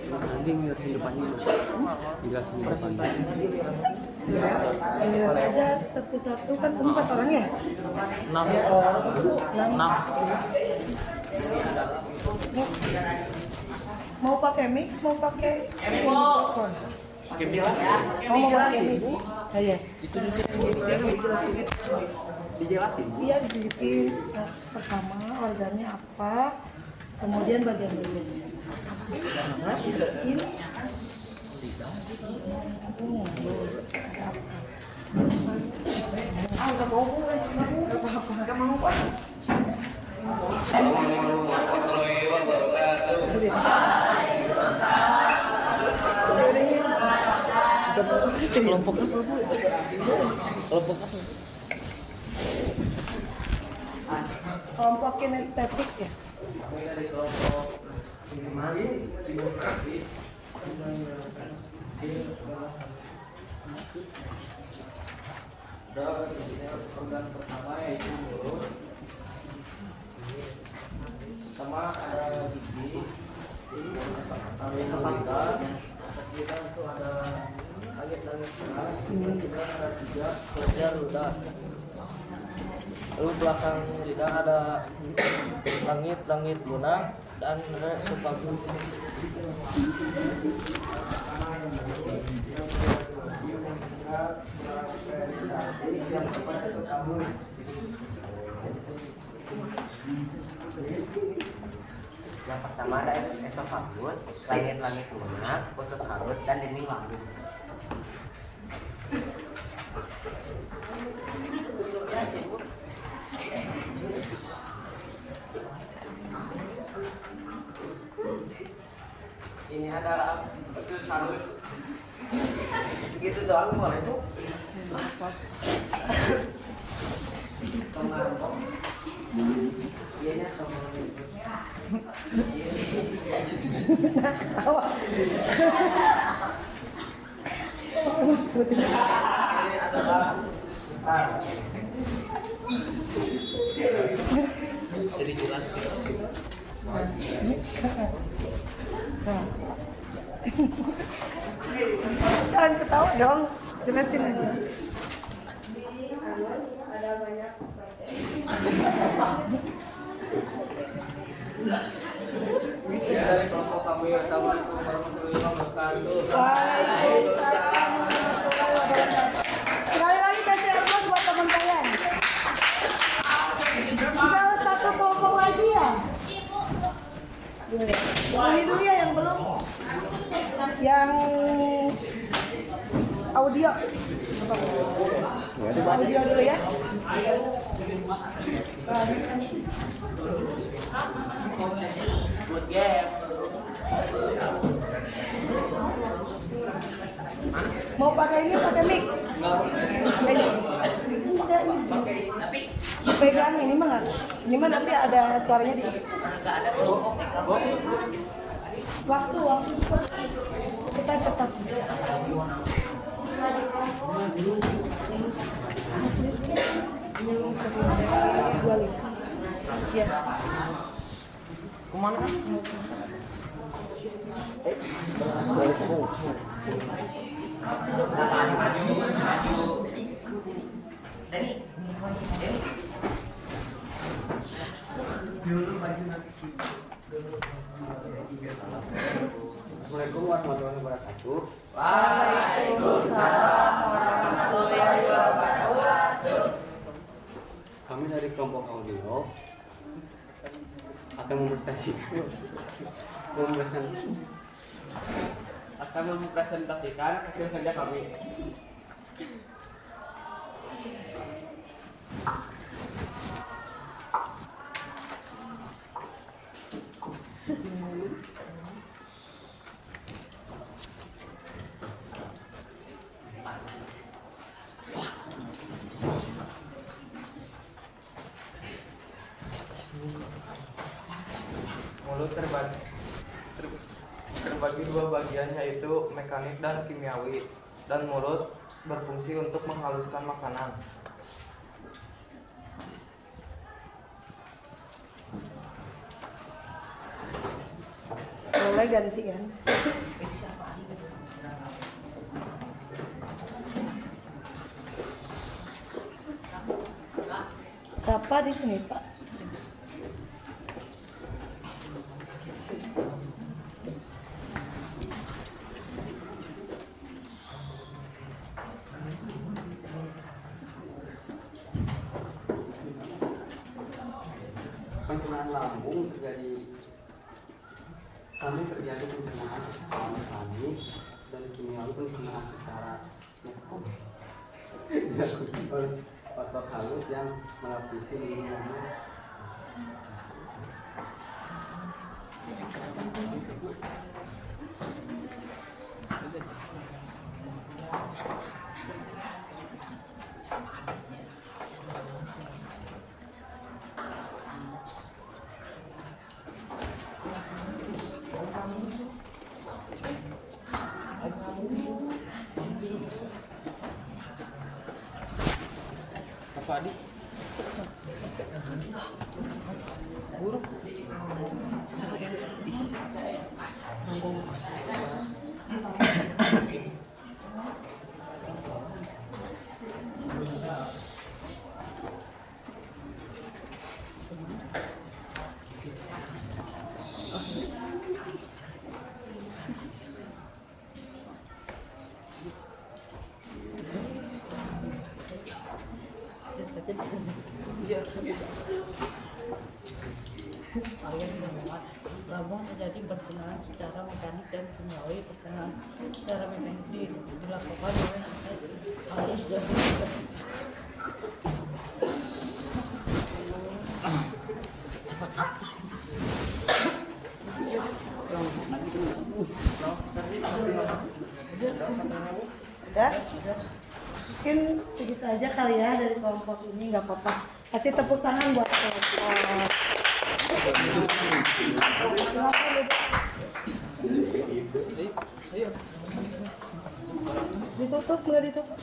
Nanti ngeliat kehidupannya jelasin depannya. Ya, jelas aja satu-satu kan 4 orang ya? 6. Mau pakai mic, mau pakai mikrofon? Pakai bilas ya. Mau pakai mic? Ya. Itu dijelasin. Iya, dijelasin. Pertama organnya apa, kemudian bagian-bagiannya. Ini. Nggak mau gue, nggak mau Pak. Assalamualaikum warahmatullahi wabarakatuh. Kelompok apa Bu? Kelompok apa? Kelompok kinestetik ya. Organ pertama yaitu mulut, sama ada gigi, ada esophagus, atas lidah itu ada langit-langit keras, kemudian ada 3 kelenjar ludah. Lalu belakang lidah ada langit-langit lunak dan ada esophagus. Yang pertama ada esophagus, langit-langit lunak, usus halus, dan dinding lambung. Ini ada usus halus. Gitu doang boleh Bu? Jadi jelas. Jangan ketawa dong, jelasin aja. Ada banyak proses. Dari kelompok kami, assalamualaikum warahmatullahi wabarakatuh. Waalaikumsalam warahmatullahi wabarakatuh. Sekali lagi kasih aplaus buat teman kalian. Sudah 1 kelompok lagi ya? Ini dulu ya yang belum. Yang audio. Coba audio dulu ya. Good game. Mau pakai ini pakai mic? Pegang ini mah nggak? Ini mah nanti ada suaranya di. Waktu kita cepat. Ya. Kemana kan? Assalamualaikum warahmatullahi wabarakatuh. Waalaikumsalam warahmatullahi wabarakatuh. Kami dari kelompok audio akan mempresentasikan hasil kerja kami. Mulut terbagi dua bagian, yaitu mekanik dan kimiawi, dan mulut berfungsi untuk menghaluskan makanan. Boleh gantian. Berapa di sini, Pak? Pencernaan lambung terjadi pencernaan secara mekanik dan kimiawi pencernaan secara dilakukan oleh otot halus yang melapisi lini lemak. Apa adik? Buruk. Kalian memuat lambung terjadi pertengahan secara mekanik dan kimiawi. Pertengahan secara mekanik dilakukan oleh halus dan Udah? Mungkin segitu aja kali ya dari kelompok ini, nggak apa-apa. Kasih tepuk tangan buat kelompok. Ditutup nggak ditutup?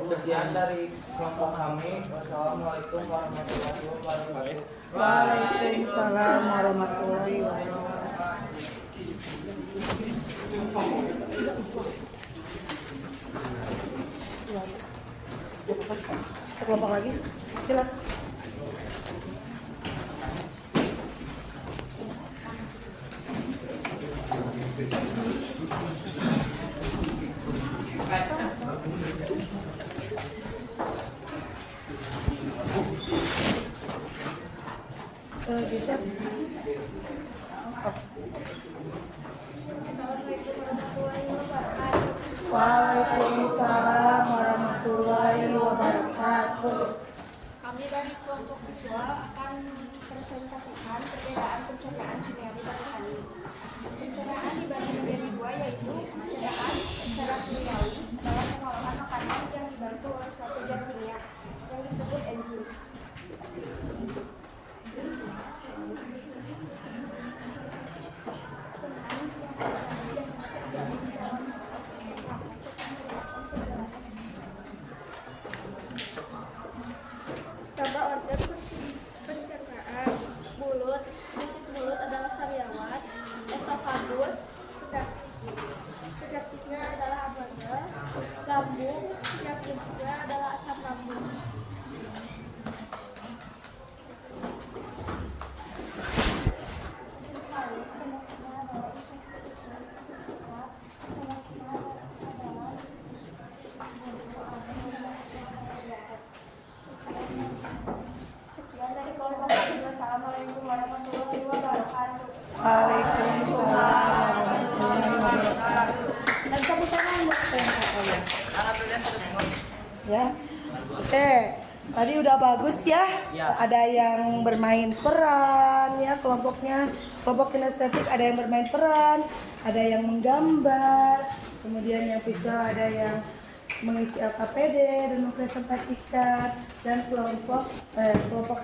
Sekian dari kelompok kami. Wassalamualaikum warahmatullahi wabarakatuh. Waalaikumsalam warahmatullahi wabarakatuh. Kelompok lagi, silakan. Bisa. Assalamualaikum warahmatullahi wabarakatuh. Waalaikumsalam warahmatullahi wabarakatuh. Kami dari kelompok visual akan presentasikan perbedaan pencernaan kimiawi dan mekanik. Pencernaan dibagi menjadi dua, yaitu pencernaan secara kimiawi dalam pengolahan makanan yang dibantu oleh suatu zat kimia yang disebut enzim. Coba organ pencernaan. Mulut adalah sariawan, esofagus, penyakitnya adalah amanda, lambung, penyakitnya adalah asam lambung. Usus halus, penyakitnya adalah infeksi usus, usus besar, penyakitnya adalah usus Sekian dari kelompok kami. Wassalamualaikum warahmatullahi wabarakatuh. Waalaikumsalam warahmatullahi wabarakatuh. Dan tepuk tangan buat PMK-nya. Alhamdulillah sudah semua. Ya. Oke, tadi udah bagus ya. Ada yang bermain peran ya kelompoknya. Kelompok kinestetik ada yang bermain peran, ada yang menggambar, kemudian yang visual ada yang mengisi LKPD dan mempresentasikan, dan kelompok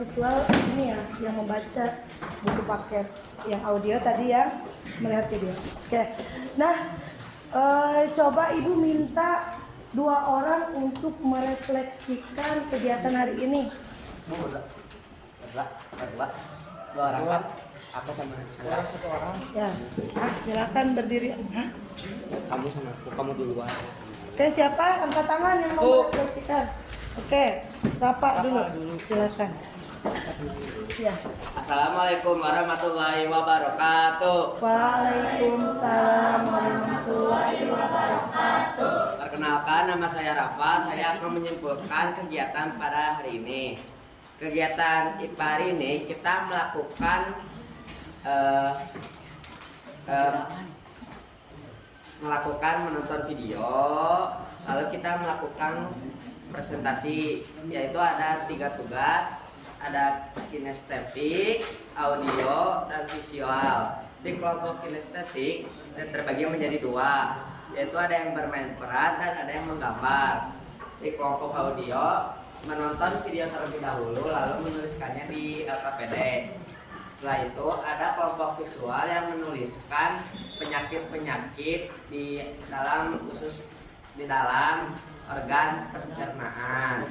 visual ini ya yang membaca buku paket, yang audio tadi yang melihat video. Oke. Nah, coba Ibu minta 2 orang untuk merefleksikan kegiatan hari ini. Dua orang kan? Aku sama Chandra. Satu orang. Ya, silakan berdiri. Kamu sama aku, kamu duluan. Oke, siapa angkat tangan yang mau merefleksikan? Oke, Rafa dulu. Silakan. Ya. Assalamualaikum warahmatullahi wabarakatuh. Waalaikumsalam warahmatullahi wabarakatuh. Perkenalkan, nama saya Rafa. Saya akan menyimpulkan kegiatan pada hari ini. Kegiatan IPA hari ini kita melakukan menonton video, lalu kita melakukan presentasi, yaitu ada 3 tugas, ada kinestetik, audio, dan visual. Di kelompok kinestetik terbagi menjadi 2, yaitu ada yang bermain peran dan ada yang menggambar. Di kelompok audio menonton video terlebih dahulu lalu menuliskannya di LKPD. Setelah itu ada kelompok visual yang menuliskan penyakit-penyakit di dalam organ pencernaan.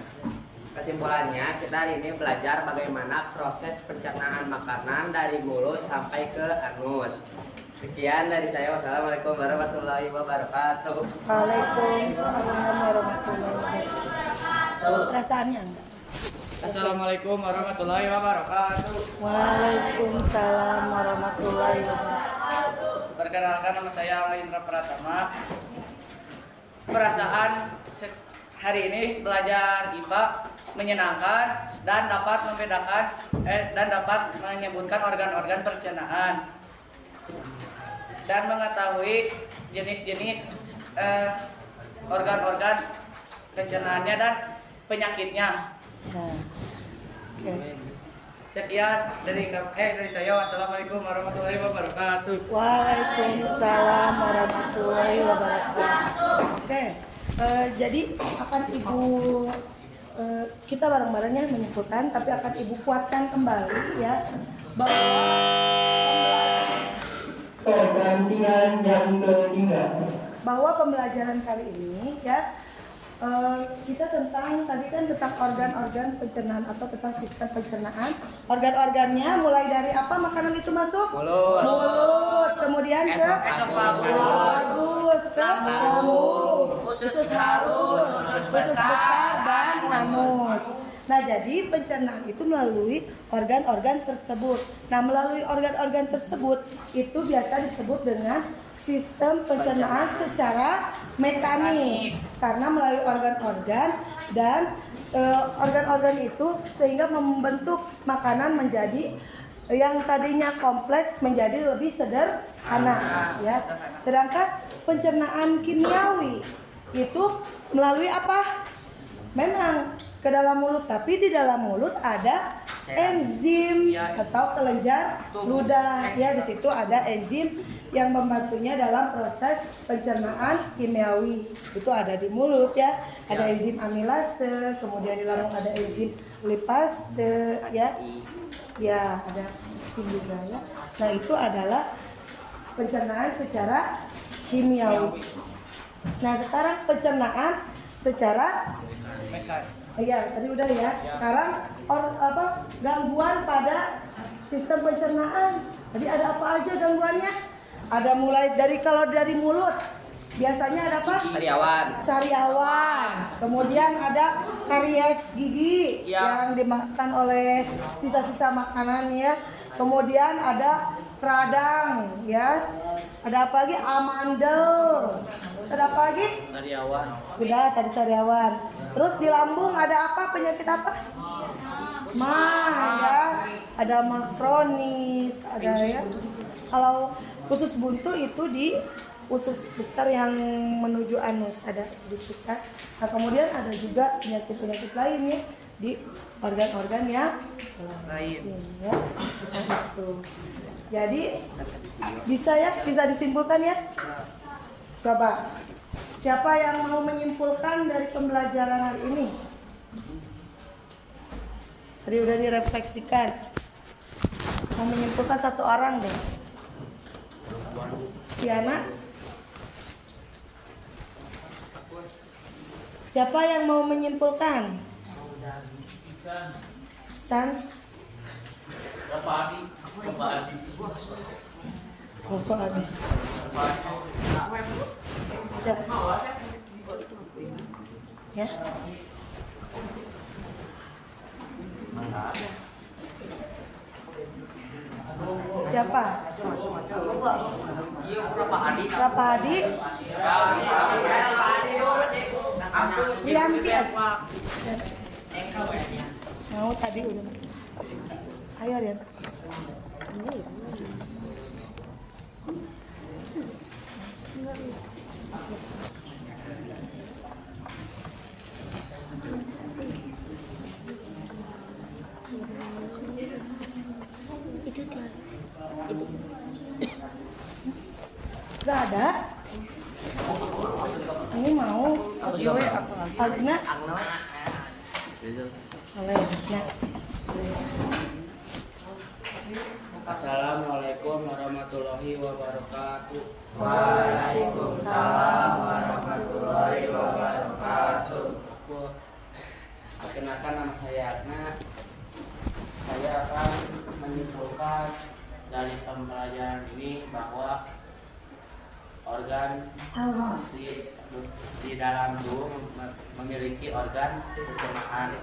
Kesimpulannya, kita hari ini belajar bagaimana proses pencernaan makanan dari mulut sampai ke anus. Sekian dari saya. Wassalamualaikum warahmatullahi wabarakatuh. Waalaikumsalam warahmatullahi wabarakatuh. Perasaannya enggak? Assalamualaikum warahmatullahi wabarakatuh. Waalaikumsalam warahmatullahi wabarakatuh. Perkenalkan, nama saya Indra Pratama. Perasaan hari ini belajar IPA menyenangkan dan dapat membedakan dan dapat menyebutkan organ-organ pencernaan dan mengetahui jenis-jenis organ-organ pencernaannya dan penyakitnya. Sekian dari saya. Wassalamualaikum warahmatullahi wabarakatuh. Waalaikumsalam warahmatullahi wabarakatuh. Oke, jadi akan Ibu kita bareng-barengnya menyimpulkan, tapi akan Ibu kuatkan kembali ya bahwa pergantian yang ketiga. Bahwa pembelajaran kali ini ya kita tentang tadi kan tentang organ-organ pencernaan atau tentang sistem pencernaan. Organ-organnya mulai dari apa makanan itu masuk? Mulut, kemudian ke esofagus, ke lambung, usus halus, usus besar, dan anus. Nah, jadi pencernaan itu melalui organ-organ tersebut. Nah, melalui organ-organ tersebut itu biasa disebut dengan sistem pencernaan secara mekanik, karena melalui organ-organ dan organ-organ itu sehingga membentuk makanan menjadi yang tadinya kompleks menjadi lebih sederhana ya. Sedangkan pencernaan kimiawi itu melalui apa? Memang ke dalam mulut, tapi di dalam mulut ada enzim atau kelenjar ludah. Ya, di situ ada enzim yang membantunya dalam proses pencernaan kimiawi. Itu ada di mulut ya. Ada enzim amilase, kemudian di lambung ada enzim lipase ya. Ya, ada enzim juga ya. Nah, itu adalah pencernaan secara kimiawi. Nah, sekarang pencernaan secara iya, tadi udah ya. Sekarang gangguan pada sistem pencernaan. Jadi ada apa aja gangguannya? Ada mulai dari kalau dari mulut biasanya ada apa? Sariawan. Kemudian ada karies gigi yang dimakan oleh sisa-sisa makanan ya. Kemudian ada radang ya. Ada apa lagi? Amandel. Ada apa lagi? Sariawan. Udah tadi sariawan. Terus di lambung ada apa? Penyakit apa? Mah ya. Ada mah kronis, ada ya. Kalau usus buntu itu di usus besar yang menuju anus ada sedikit kan. Nah, kemudian ada juga penyakit-penyakit lain ya di organ-organ yang lain ya. Itu. Jadi bisa disimpulkan ya? Coba. Siapa yang mau menyimpulkan dari pembelajaran hari ini? Tadi udah direfleksikan. Mau menyimpulkan satu orang deh. Tiana. Siapa yang mau menyimpulkan? Ihsan. Bapak Adi. Siapa? Ya. Siapa? Berapa Adi? Yanti. Mau tadi udah. Ayo Rian. Gak ada. Ini mau. Agna. Assalamualaikum warahmatullahi wabarakatuh. Waalaikumsalam warahmatullahi wabarakatuh. Perkenalkan, nama saya Agna. Saya akan menyimpulkan dari pembelajaran ini bahwa organ di dalam tubuh memiliki organ pencernaan,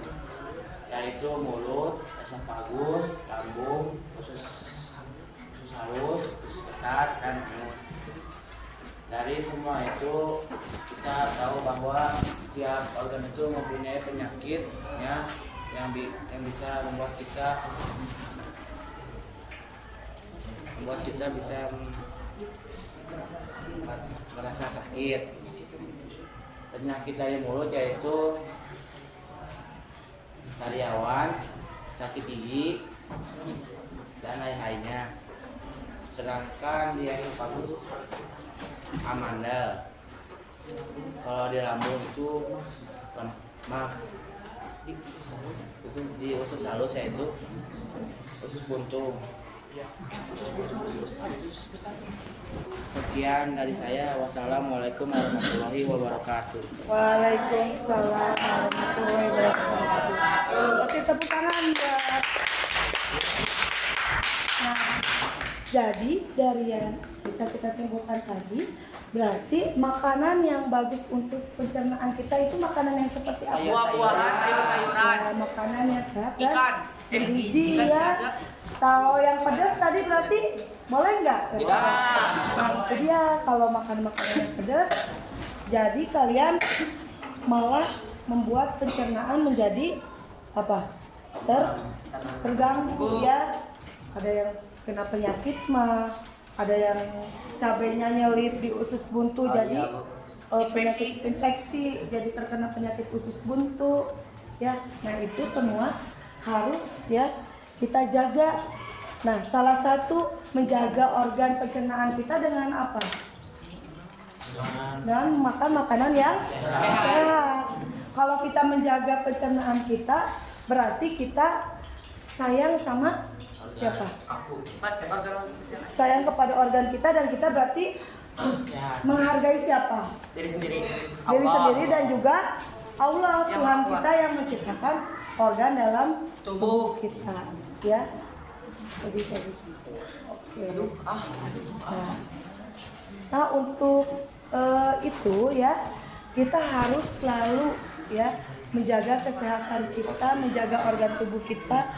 yaitu mulut, esofagus, lambung, usus halus, usus besar, dan anus. Dari semua itu kita tahu bahwa tiap organ itu mempunyai penyakitnya yang bisa membuat kita bisa merasa sakit. Penyakit dari mulut yaitu sariawan, sakit gigi, dan lain-lainnya. Sedangkan di esofagus amandel. Kalau di lambung itu di usus halus yaitu usus buntu. Sekian dari saya. Wassalamualaikum warahmatullahi wabarakatuh. Waalaikumsalam warahmatullahi wabarakatuh. Kasih tepuk tangan ya. Nah, jadi dari yang bisa kita simpulkan tadi, berarti makanan yang bagus untuk pencernaan kita itu makanan yang seperti apa? Buah-buahan, sayur-sayuran. Makanan yang sehat dan Ikan. bergizi ya. Kalau yang pedas tadi berarti boleh nggak? Tidak. Nah, itu dia kalau makan makanan yang pedas, jadi kalian malah membuat pencernaan menjadi apa? Terganggu ya. Ada yang kena penyakit mah, ada yang cabenya nyelip di usus buntu jadi penyakit infeksi, jadi terkena penyakit usus buntu ya. Nah itu semua harus ya kita jaga. Nah salah satu menjaga organ pencernaan kita dengan apa? Dan makan makanan yang sehat. Kalau kita menjaga pencernaan kita, berarti kita sayang sama siapa? Sayang kepada organ kita, dan kita berarti menghargai siapa? Diri sendiri. Diri sendiri dan juga Allah, Tuhan kita yang menciptakan organ dalam tubuh kita, ya. Jadi oke. Nah untuk itu ya kita harus selalu ya menjaga kesehatan kita, menjaga organ tubuh kita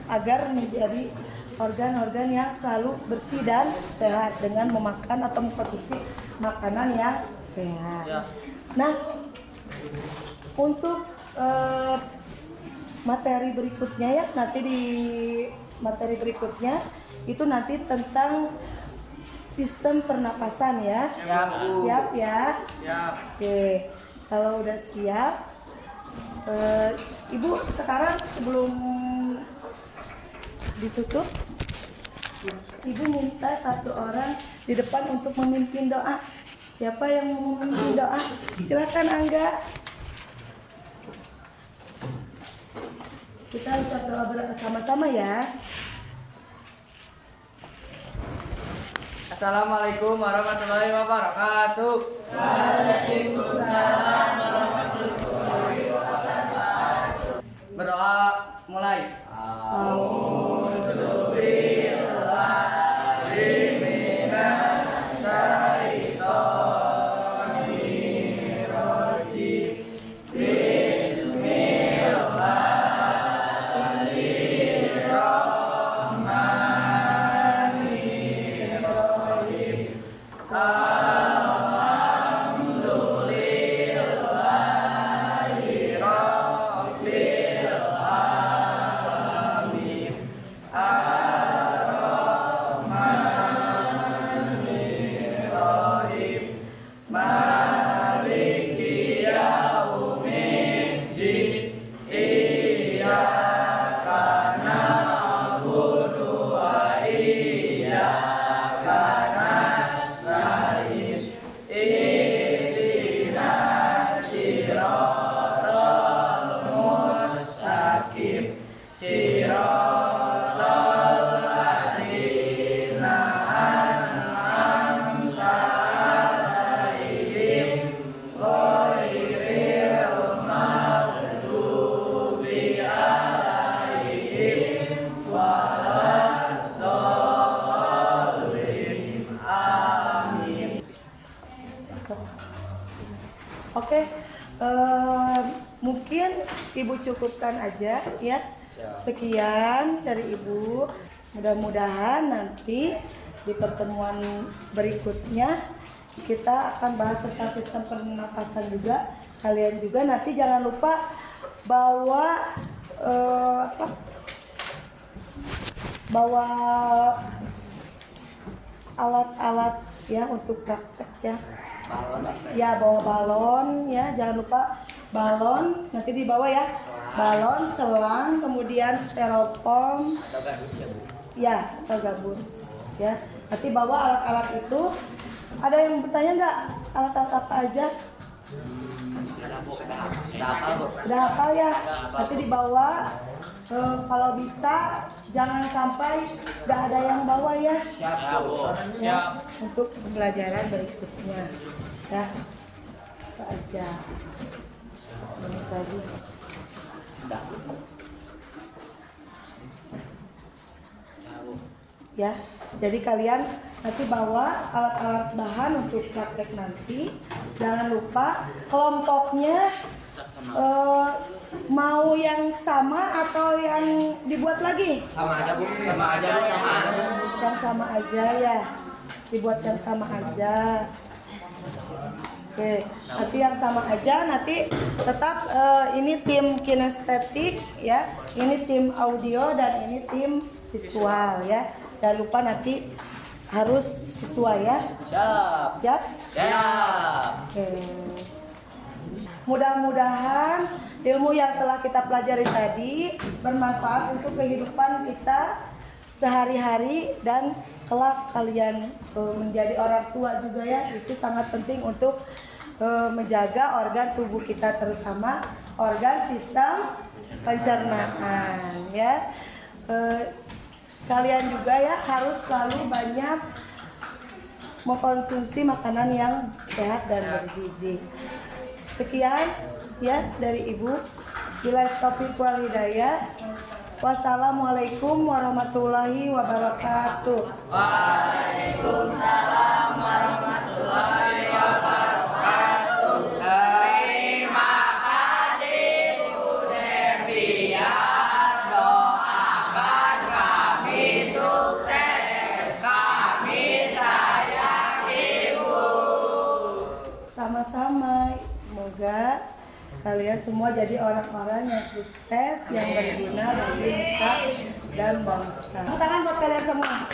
agar menjadi organ-organ yang selalu bersih dan sehat dengan memakan atau mengkonsumsi makanan yang sehat. Nah untuk materi berikutnya ya, nanti di materi berikutnya itu nanti tentang sistem pernapasan ya. Siap, Bu. Siap ya. Siap. Oke, kalau udah siap, Ibu sekarang sebelum ditutup, Ibu minta satu orang di depan untuk memimpin doa. Siapa yang mau memimpin doa? Silakan Angga. Kita ucap doa bersama-sama ya. Assalamualaikum warahmatullahi wabarakatuh. Waalaikumsalam warahmatullahi wabarakatuh. Berdoa mulai. Oke, mungkin Ibu cukupkan aja ya. Sekian dari Ibu. Mudah-mudahan nanti di pertemuan berikutnya kita akan bahas tentang sistem pernapasan juga. Kalian juga nanti jangan lupa bawa bawa alat-alat ya untuk praktek ya. Ya bawa balon ya, jangan lupa balon nanti dibawa ya. Balon, selang, kemudian styrofoam. Atau gabus ya, Bu? Ya, atau gabus ya. Nanti bawa alat-alat itu. Ada yang bertanya nggak alat-alat apa aja? Udah hafal ya. Nanti dibawa. Kalau bisa jangan sampai nggak ada yang bawa ya. Siap, Bu. Ya, untuk pembelajaran berikutnya. Ya, apa aja. Ini tadi. Ya, jadi kalian nanti bawa alat-alat bahan untuk praktek nanti. Jangan lupa kelompoknya mau yang sama atau yang dibuat lagi? Sama aja, Bu. Sama aja, Bu. Sama aja. Yang sama aja ya. Dibuat yang sama aja. Oke, nanti yang sama aja, nanti tetap ini tim kinestetik ya, ini tim audio dan ini tim visual ya. Jangan lupa nanti harus sesuai ya. Siap. Siap? Siap. Oke. Mudah-mudahan ilmu yang telah kita pelajari tadi bermanfaat untuk kehidupan kita sehari-hari dan kelak kalian menjadi orang tua juga ya. Itu sangat penting untuk menjaga organ tubuh kita, terutama organ sistem pencernaan ya. Kalian juga ya harus selalu banyak mengkonsumsi makanan yang sehat dan bergizi. Sekian ya dari Ibu. Billahi taufiq wal hidayah. Wassalamualaikum warahmatullahi wabarakatuh. Waalaikumsalam warahmatullahi wabarakatuh. Terima kasih Bu Devian, doakan kami sukses, kami sayang Ibu. Sama-sama. Semoga kalian semua jadi orang-orang yang sukses, yang berguna bagi nusa dan bangsa. Tepuk tangan buat kalian semua.